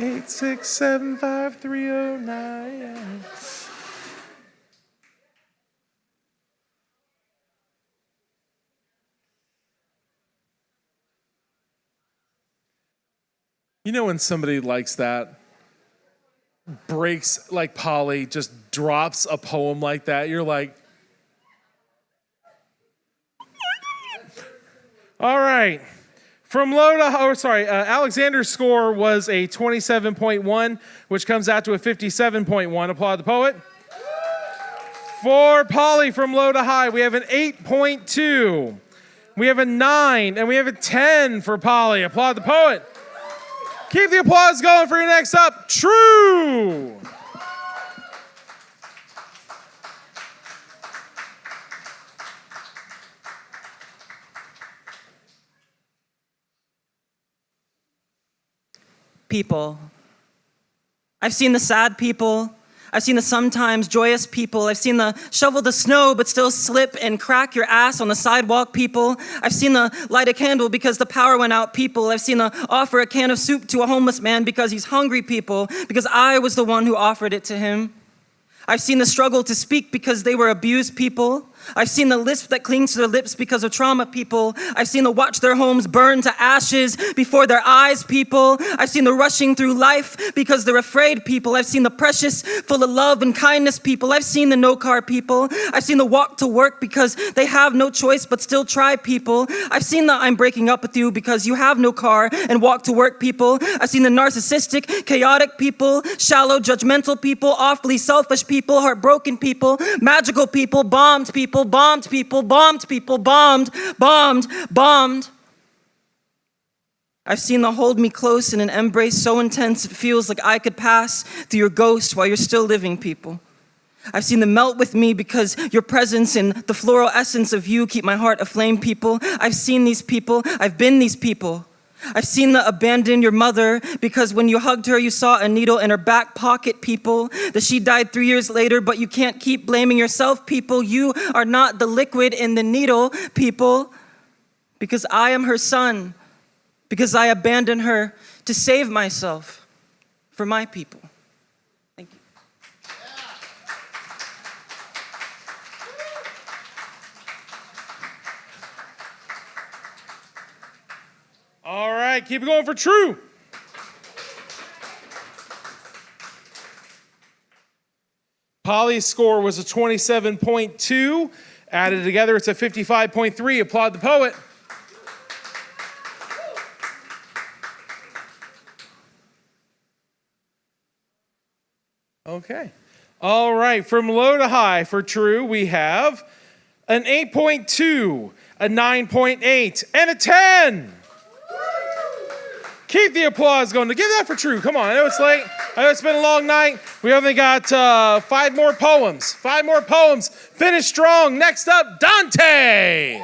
S1: 8675309. You know when somebody likes that, breaks like Polly, just drops a poem like that, you're like, all right. From low to Alexander's score was a 27.1, which comes out to a 57.1. Applaud the poet. For Polly, from low to high, we have an 8.2. We have a 9, and we have a 10 for Polly. Applaud the poet. Keep the applause going for your next up, True.
S7: People. I've seen the sad people. I've seen the sometimes joyous people. I've seen the shovel the snow but still slip and crack your ass on the sidewalk people. I've seen the light a candle because the power went out people. I've seen the offer a can of soup to a homeless man because he's hungry people, because I was the one who offered it to him. I've seen the struggle to speak because they were abused people. I've seen the lisp that clings to their lips because of trauma people. I've seen the watch their homes burn to ashes before their eyes people. I've seen the rushing through life because they're afraid people. I've seen the precious, full of love and kindness people. I've seen the no car people. I've seen the walk to work because they have no choice but still try people. I've seen the I'm breaking up with you because you have no car and walk to work people. I've seen the narcissistic, chaotic people, shallow, judgmental people, awfully selfish people, heartbroken people, magical people, bombed people, bombed people, bombed people, bombed. I've seen the hold me close in an embrace so intense it feels like I could pass through your ghost while you're still living people. I've seen them melt with me because your presence and the floral essence of you keep my heart aflame people. I've seen these people, I've been these people. I've seen the abandon your mother because when you hugged her, you saw a needle in her back pocket, people. That she died 3 years later, but you can't keep blaming yourself, people. You are not the liquid in the needle, people. Because I am her son. Because I abandoned her to save myself for my people. Thank you.
S1: All right, keep it going for True. Polly's score was a 27.2. Added together, it's a 55.3. Applaud the poet. Okay. All right, from low to high for True, we have an 8.2, a 9.8, and a 10. Keep the applause going. Give that for True. Come on. I know it's late. I know it's been a long night. We only got 5 more poems. 5 more poems. Finish strong. Next up, Dante.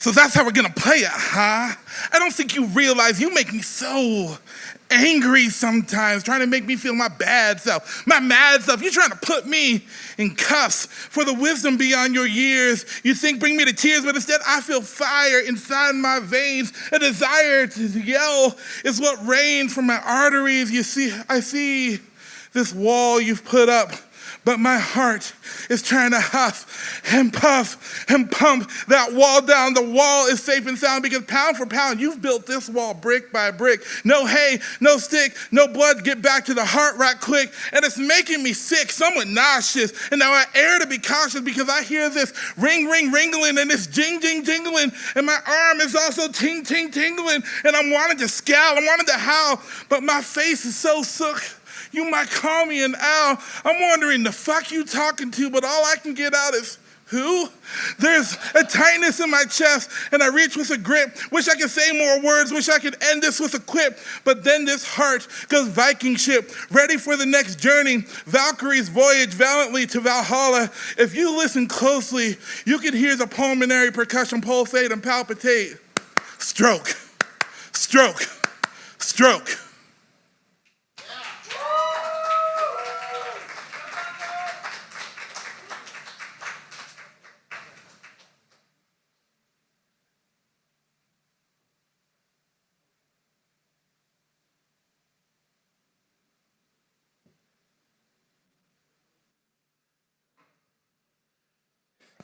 S4: So that's how we're gonna play it, huh? I don't think you realize you make me so angry sometimes, trying to make me feel my bad self, my mad self. You're trying to put me in cuffs for the wisdom beyond your years. You think bring me to tears, but instead I feel fire inside my veins. A desire to yell is what rains from my arteries. You see, I see this wall you've put up, but my heart is trying to huff and puff and pump that wall down. The wall is safe and sound because pound for pound, you've built this wall brick by brick. No hay, no stick, no blood. Get back to the heart right quick. And it's making me sick, somewhat nauseous. And now I air to be cautious because I hear this ring, ring, ringling and this jing, jing, jingling. And my arm is also ting, ting, tingling. And I'm wanting to scowl, I'm wanting to howl, but my face is so sook. You might call me an owl. I'm wondering the fuck you talking to, but all I can get out is, who? There's a tightness in my chest, and I reach with a grip. Wish I could say more words, wish I could end this with a quip. But then this heart goes Viking ship, ready for the next journey. Valkyrie's voyage valiantly to Valhalla. If you listen closely, you can hear the pulmonary percussion pulsate and palpitate. Stroke, stroke. Stroke.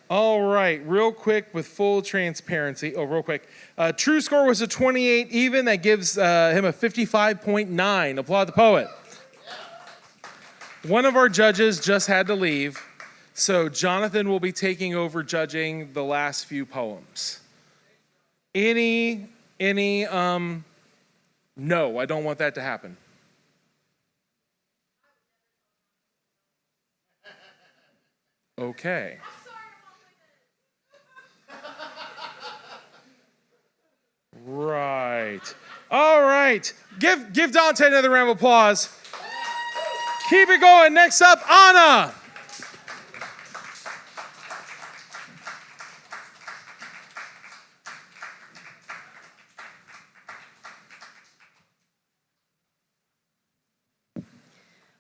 S1: All right, real quick with full transparency. Oh, real quick. True score was a 28 even. That gives him a 55.9. Applaud the poet. One of our judges just had to leave, so Jonathan will be taking over judging the last few poems. No, I don't want that to happen. Okay. Right. All right. Give Dante another round of applause. Keep it going. Next up, Anna.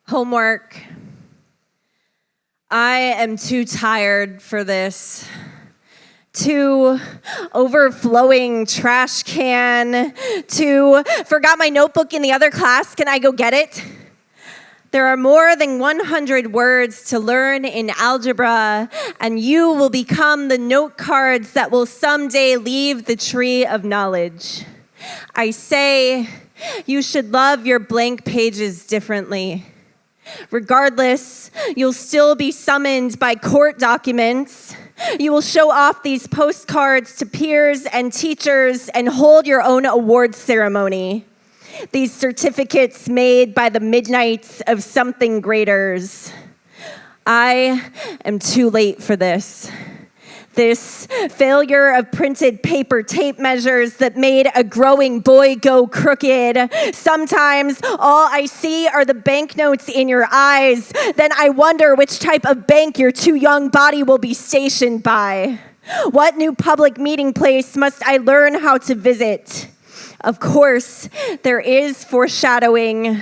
S9: Homework. I am too tired for this. To overflowing trash can, to forgot my notebook in the other class, can I go get it? There are more than 100 words to learn in algebra, and you will become the note cards that will someday leave the tree of knowledge. I say you should love your blank pages differently. Regardless, you'll still be summoned by court documents. You will show off these postcards to peers and teachers and hold your own award ceremony. These certificates made by the midnights of something greaters. I am too late for this. This failure of printed paper tape measures that made a growing boy go crooked. Sometimes all I see are the banknotes in your eyes. Then I wonder which type of bank your too young body will be stationed by. What new public meeting place must I learn how to visit? Of course, there is foreshadowing,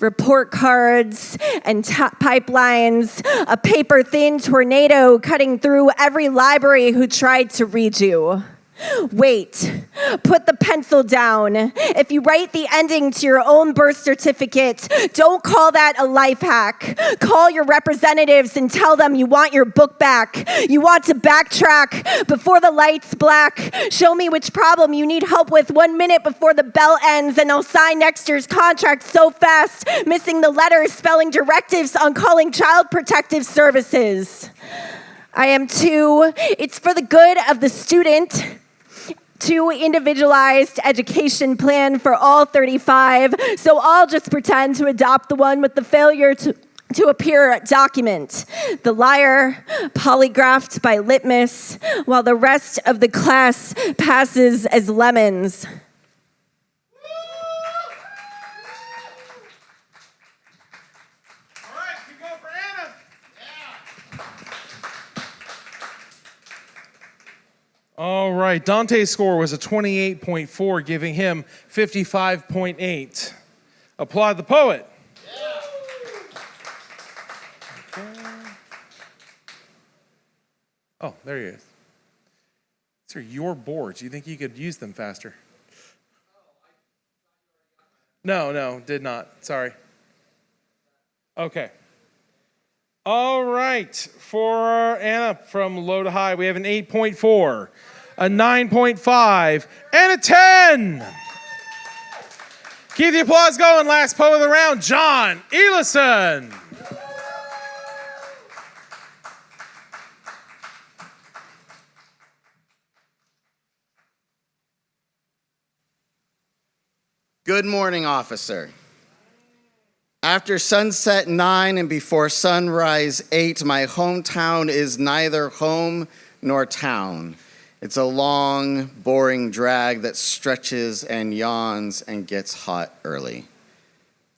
S9: report cards and pipelines, a paper-thin tornado cutting through every library who tried to read you. Wait, put the pencil down. If you write the ending to your own birth certificate, don't call that a life hack. Call your representatives and tell them you want your book back. You want to backtrack before the light's black. Show me which problem you need help with 1 minute before the bell ends, and I'll sign next year's contract so fast, missing the letters spelling directives on calling Child Protective Services. It's for the good of the student. Too individualized education plan for all 35, so I'll just pretend to adopt the one with the failure to appear document. The liar polygraphed by litmus, while the rest of the class passes as lemons.
S1: All right, Dante's score was a 28.4, giving him 55.8. Applaud the poet. Okay. Oh, there he is. These are your boards. You think you could use them faster? No, did not. Sorry. Okay. All right, for Anna from low to high, we have an 8.4, a 9.5, and a 10. Keep the applause going. Last poet of the round, John Elison.
S10: Good morning, officer. After sunset 9 and before sunrise 8, my hometown is neither home nor town. It's a long, boring drag that stretches and yawns and gets hot early.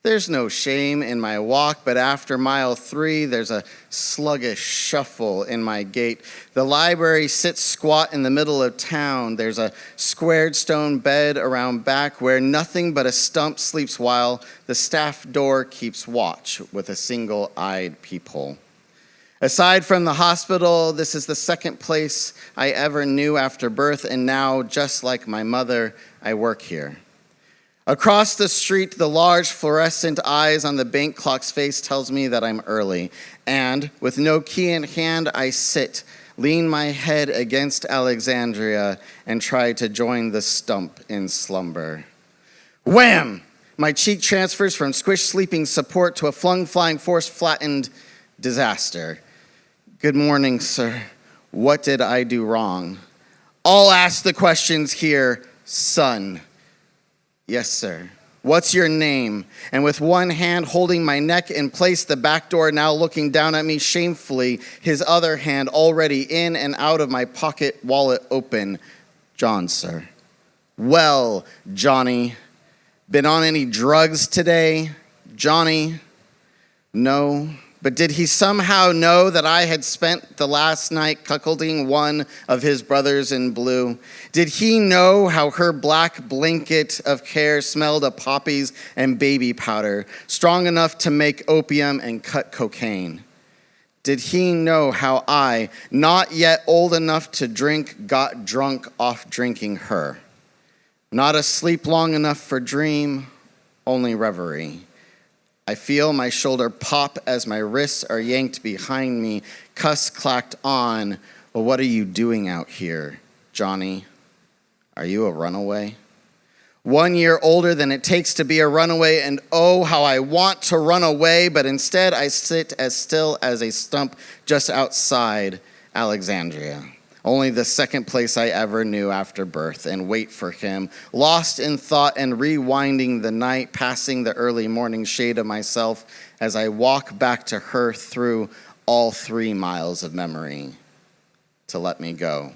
S10: There's no shame in my walk, but after mile 3, there's a sluggish shuffle in my gait. The library sits squat in the middle of town. There's a squared stone bed around back where nothing but a stump sleeps while the staff door keeps watch with a single-eyed peephole. Aside from the hospital, this is the second place I ever knew after birth, and now, just like my mother, I work here. Across the street, the large fluorescent eyes on the bank clock's face tells me that I'm early. And with no key in hand, I sit, lean my head against Alexandria, and try to join the stump in slumber. Wham! My cheek transfers from squish sleeping support to a flung flying force flattened disaster. Good morning, sir. What did I do wrong? I'll ask the questions here, son. Yes, sir. What's your name? And with one hand holding my neck in place, the back door now looking down at me shamefully, his other hand already in and out of my pocket wallet open. John, sir. Well, Johnny. Been on any drugs today? Johnny? No. But did he somehow know that I had spent the last night cuckolding one of his brothers in blue? Did he know how her black blanket of care smelled of poppies and baby powder, strong enough to make opium and cut cocaine? Did he know how I, not yet old enough to drink, got drunk off drinking her? Not asleep long enough for dream, only reverie. I feel my shoulder pop as my wrists are yanked behind me, cuss clacked on. Well, what are you doing out here, Johnny? Are you a runaway? 1 year older than it takes to be a runaway, and oh, how I want to run away, but instead I sit as still as a stump just outside Alexandria. Only the second place I ever knew after birth, and wait for him, lost in thought and rewinding the night, passing the early morning shade of myself as I walk back to her through all 3 miles of memory to let me go.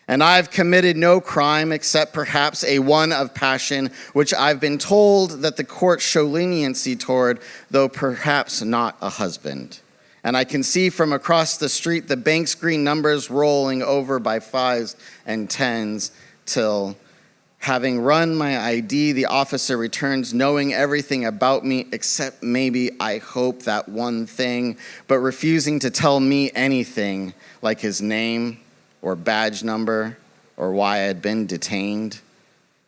S10: And I've committed no crime except perhaps a one of passion, which I've been told that the court show leniency toward, though perhaps not a husband. And I can see from across the street the bank's green numbers rolling over by 5s and 10s till, having run my ID, the officer returns knowing everything about me except maybe, I hope, that one thing, but refusing to tell me anything like his name or badge number or why I had been detained.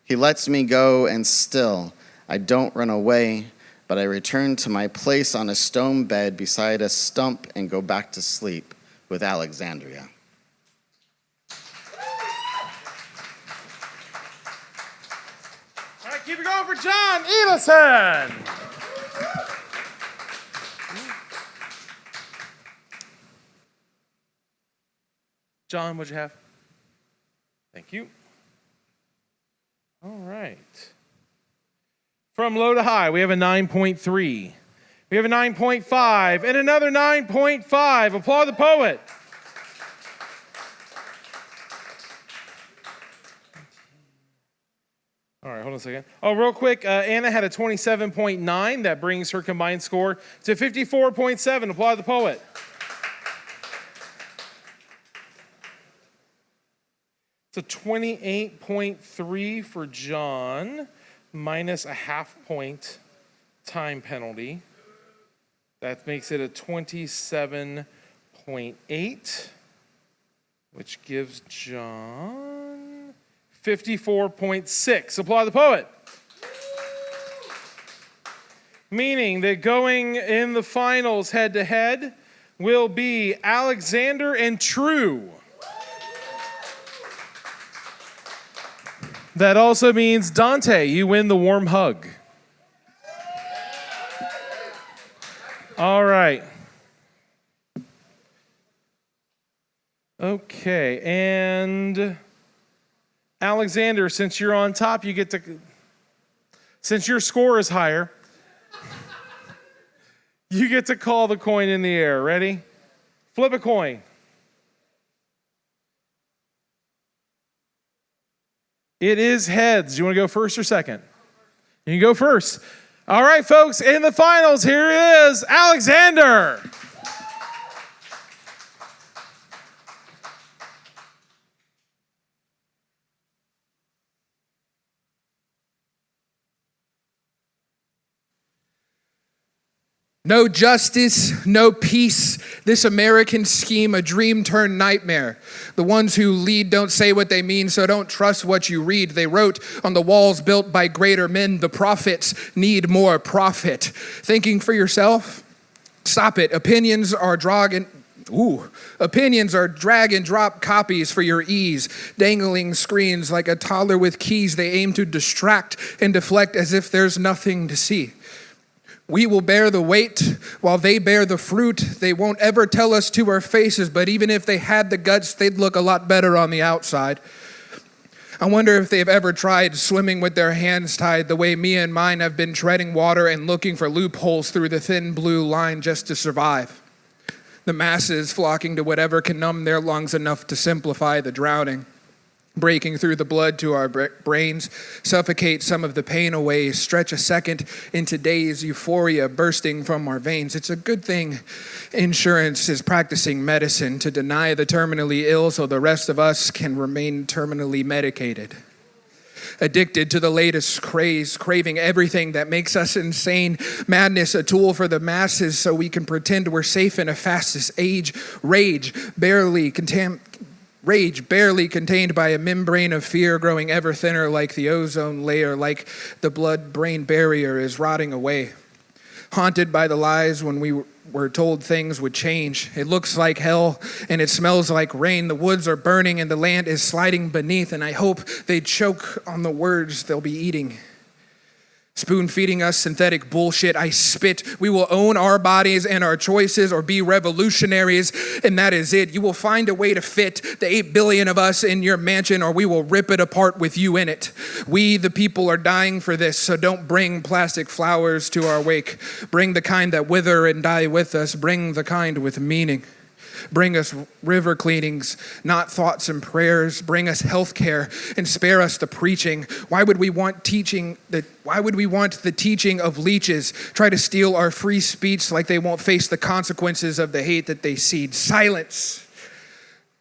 S10: He lets me go, and still I don't run away, but I return to my place on a stone bed beside a stump and go back to sleep with Alexandria.
S1: All right, keep it going for John Elison. John, what'd you have? Thank you. All right. From low to high, we have a 9.3. We have a 9.5 and another 9.5. Applaud the poet. All right, hold on a second. Oh, real quick, Anna had a 27.9. That brings her combined score to 54.7. Applaud the poet. It's a 28.3 for John, minus a half-point time penalty. That makes it a 27.8, which gives John 54.6. Applaud the poet. Meaning that going in the finals head-to-head will be Alexander and True. That also means, Dante, you win the warm hug. All right. Okay, and Alexander, since you're on top, you get to, since your score is higher, you get to call the coin in the air. Ready? Flip a coin. It is heads. Do you want to go first or second? You can go first. All right, folks, in the finals, here it is, Alexander.
S8: No justice, no peace. This American scheme, a dream turned nightmare. The ones who lead don't say what they mean, so don't trust what you read. They wrote on the walls built by greater men, the prophets need more profit. Thinking for yourself? Stop it. Opinions are drag and drop copies for your ease. Dangling screens like a toddler with keys. They aim to distract and deflect as if there's nothing to see. We will bear the weight while they bear the fruit. They won't ever tell us to our faces, but even if they had the guts, they'd look a lot better on the outside. I wonder if they've ever tried swimming with their hands tied the way me and mine have been treading water and looking for loopholes through the thin blue line just to survive. The masses flocking to whatever can numb their lungs enough to simplify the drowning. Breaking through the blood to our brains, suffocate some of the pain away, stretch a second into days, euphoria bursting from our veins. It's a good thing insurance is practicing medicine to deny the terminally ill so the rest of us can remain terminally medicated. Addicted to the latest craze, craving everything that makes us insane. Madness, a tool for the masses so we can pretend we're safe in a fastest age. Rage, barely contained by a membrane of fear, growing ever thinner like the ozone layer, like the blood-brain barrier is rotting away. Haunted by the lies when we were told things would change. It looks like hell and it smells like rain. The woods are burning and the land is sliding beneath, and I hope they choke on the words they'll be eating. Spoon feeding us synthetic bullshit. I spit. We will own our bodies and our choices or be revolutionaries, and that is it. You will find a way to fit the 8 billion of us in your mansion, or we will rip it apart with you in it. We, the people, are dying for this, so don't bring plastic flowers to our wake. Bring the kind that wither and die with us. Bring the kind with meaning. Bring us river cleanings, not thoughts and prayers. Bring us health care and spare us the preaching. Why would we want the teaching of leeches? Try to steal our free speech like they won't face the consequences of the hate that they seed. Silence.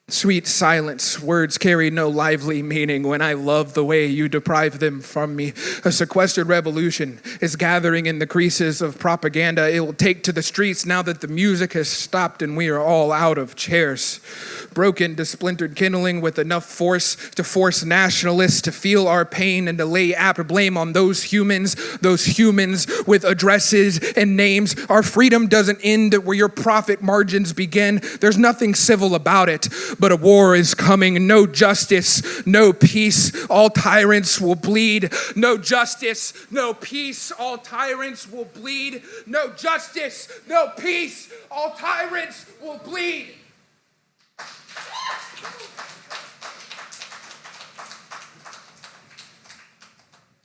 S8: Sweet silence. Words carry no lively meaning when I love the way you deprive them from me. A sequestered revolution is gathering in the creases of propaganda. It will take to the streets now that the music has stopped and we are all out of chairs. Broken to splintered kindling with enough force to force nationalists to feel our pain and to lay apt blame on those humans with addresses and names. Our freedom doesn't end where your profit margins begin. There's nothing civil about it. But a war is coming. No justice, no peace. All tyrants will bleed. No justice, no peace. All tyrants will bleed. No justice, no peace. All tyrants will bleed.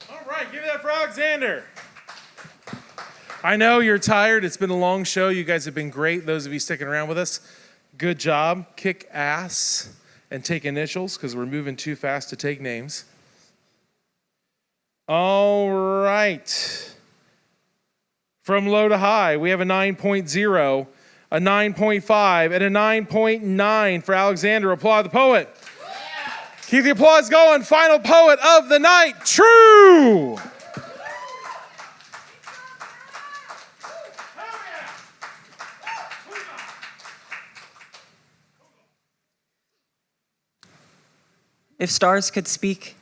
S1: All right, give it up for Alexander. I know you're tired. It's been a long show. You guys have been great. Those of you sticking around with us, good job. Kick ass and take initials because we're moving too fast to take names. All right. From low to high, we have a 9.0, a 9.5, and a 9.9 for Alexander. Applaud the poet. Keep the applause going. Final poet of the night, True.
S7: If stars could speak,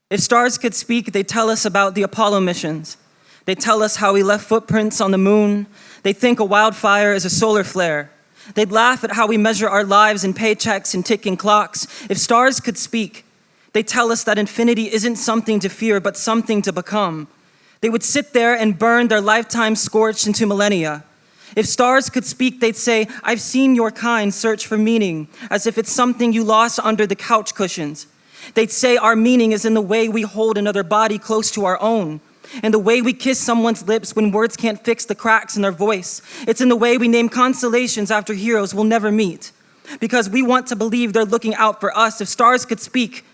S7: they'd tell us about the Apollo missions. They tell us how we left footprints on the moon. They think a wildfire is a solar flare. They'd laugh at how we measure our lives in paychecks and ticking clocks. If stars could speak, they'd tell us that infinity isn't something to fear, but something to become. They would sit there and burn their lifetime scorched into millennia. If stars could speak, they'd say, I've seen your kind search for meaning, as if it's something you lost under the couch cushions. They'd say our meaning is in the way we hold another body close to our own, in the way we kiss someone's lips when words can't fix the cracks in their voice. It's in the way we name constellations after heroes we'll never meet, because we want to believe they're looking out for us. If stars could speak,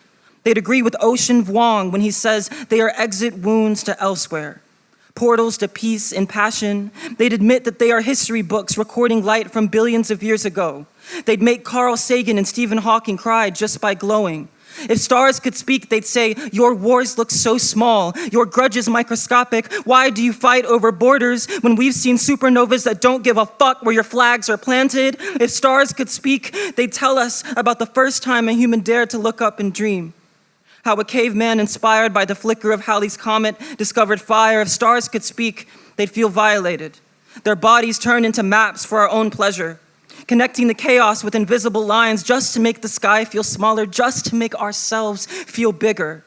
S7: they'd agree with Ocean Vuong when he says they are exit wounds to elsewhere. portals to peace and passion. They'd admit that they are history books recording light from billions of years ago. They'd make Carl Sagan and Stephen Hawking cry just by glowing. If stars could speak, they'd say, your wars look so small, your grudges microscopic. Why do you fight over borders when we've seen supernovas that don't give a fuck where your flags are planted? If stars could speak, they'd tell us about the first time a human dared to look up and dream. How a caveman inspired by the flicker of Halley's Comet discovered fire. If stars could speak, they'd feel violated. Their bodies turned into maps for our own pleasure, connecting the chaos with invisible lines just to make the sky feel smaller, just to make ourselves feel bigger.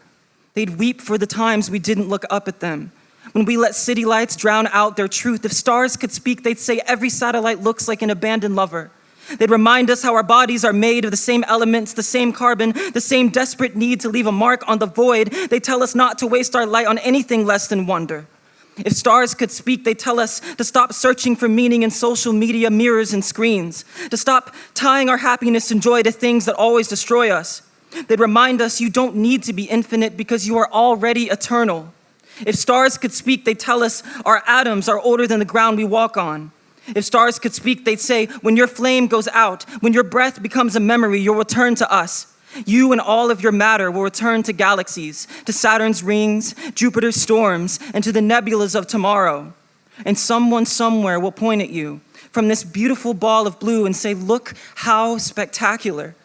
S7: They'd weep for the times we didn't look up at them, when we let city lights drown out their truth. If stars could speak, they'd say every satellite looks like an abandoned lover. They'd remind us how our bodies are made of the same elements, the same carbon, the same desperate need to leave a mark on the void. They tell us not to waste our light on anything less than wonder. If stars could speak, they tell us to stop searching for meaning in social media, mirrors, and screens, to stop tying our happiness and joy to things that always destroy us. They'd remind us you don't need to be infinite because you are already eternal. If stars could speak, they'd tell us our atoms are older than the ground we walk on. If stars could speak, they'd say, when your flame goes out, when your breath becomes a memory, you'll return to us. You and all of your matter will return to galaxies, to Saturn's rings, Jupiter's storms, and to the nebulas of tomorrow. And someone somewhere will point at you from this beautiful ball of blue and say, look how spectacular.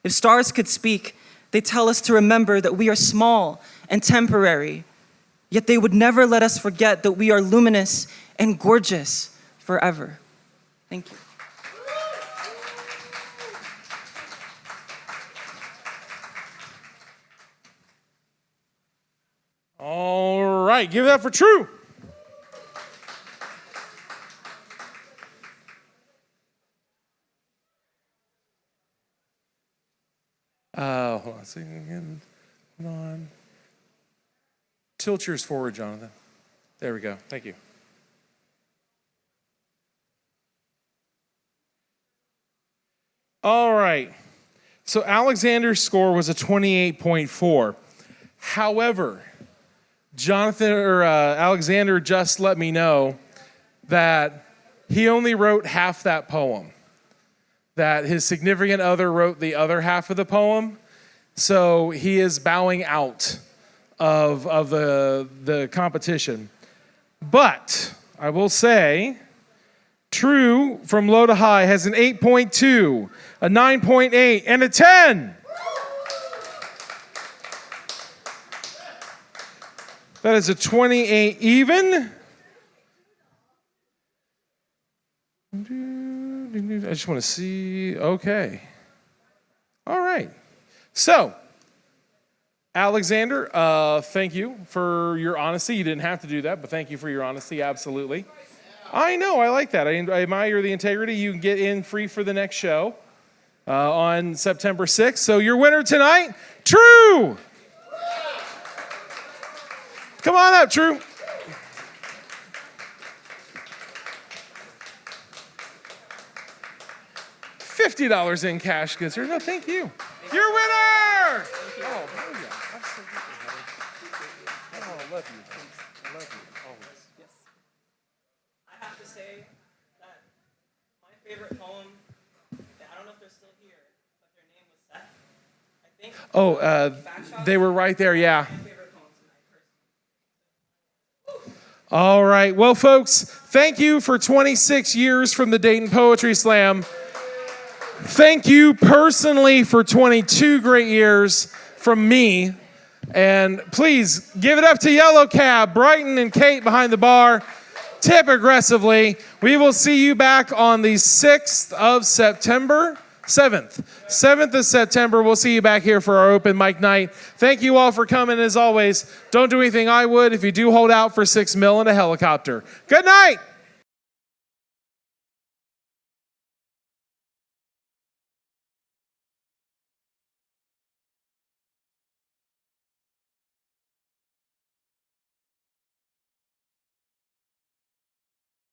S7: If stars could speak, they tell us to remember that we are small and temporary, yet they would never let us forget that we are luminous and gorgeous forever. Thank you.
S1: All right, give it up for True. Hold on a second again. Hold on. Tilt yours forward, Jonathan. There we go. Thank you. All right. So Alexander's score was a 28.4. However, Alexander just let me know that he only wrote half that poem, that his significant other wrote the other half of the poem. So he is bowing out of the competition. But I will say, True from low to high has an 8.2, a 9.8, and a 10. That is a 28 even. I just want to see. Okay. All right. So, Alexander, thank you for your honesty. You didn't have to do that, but thank you for your honesty. Absolutely. I know. I like that. I admire the integrity. You can get in free for the next show on September 6th. So your winner tonight, True. Come on up, True. $50 in cash gets her. No, thank you. Your winner! Oh, yeah. Absolutely. Oh, I love you. I love you always.
S7: Yes. I have to say that my favorite poem, I don't know if they're still here, but their name was Seth, I think.
S1: Oh, they were right there, yeah. All right. Well, folks, thank you for 26 years from the Dayton Poetry Slam. Thank you personally for 22 great years from me. And please give it up to Yellow Cab, Brighton and Kate behind the bar. Tip aggressively. We will see you back on the 6th of September. 7th of September. We'll see you back here for our open mic night. Thank you all for coming. As always, don't do anything I would if you do hold out for $6 million in a helicopter. Good night.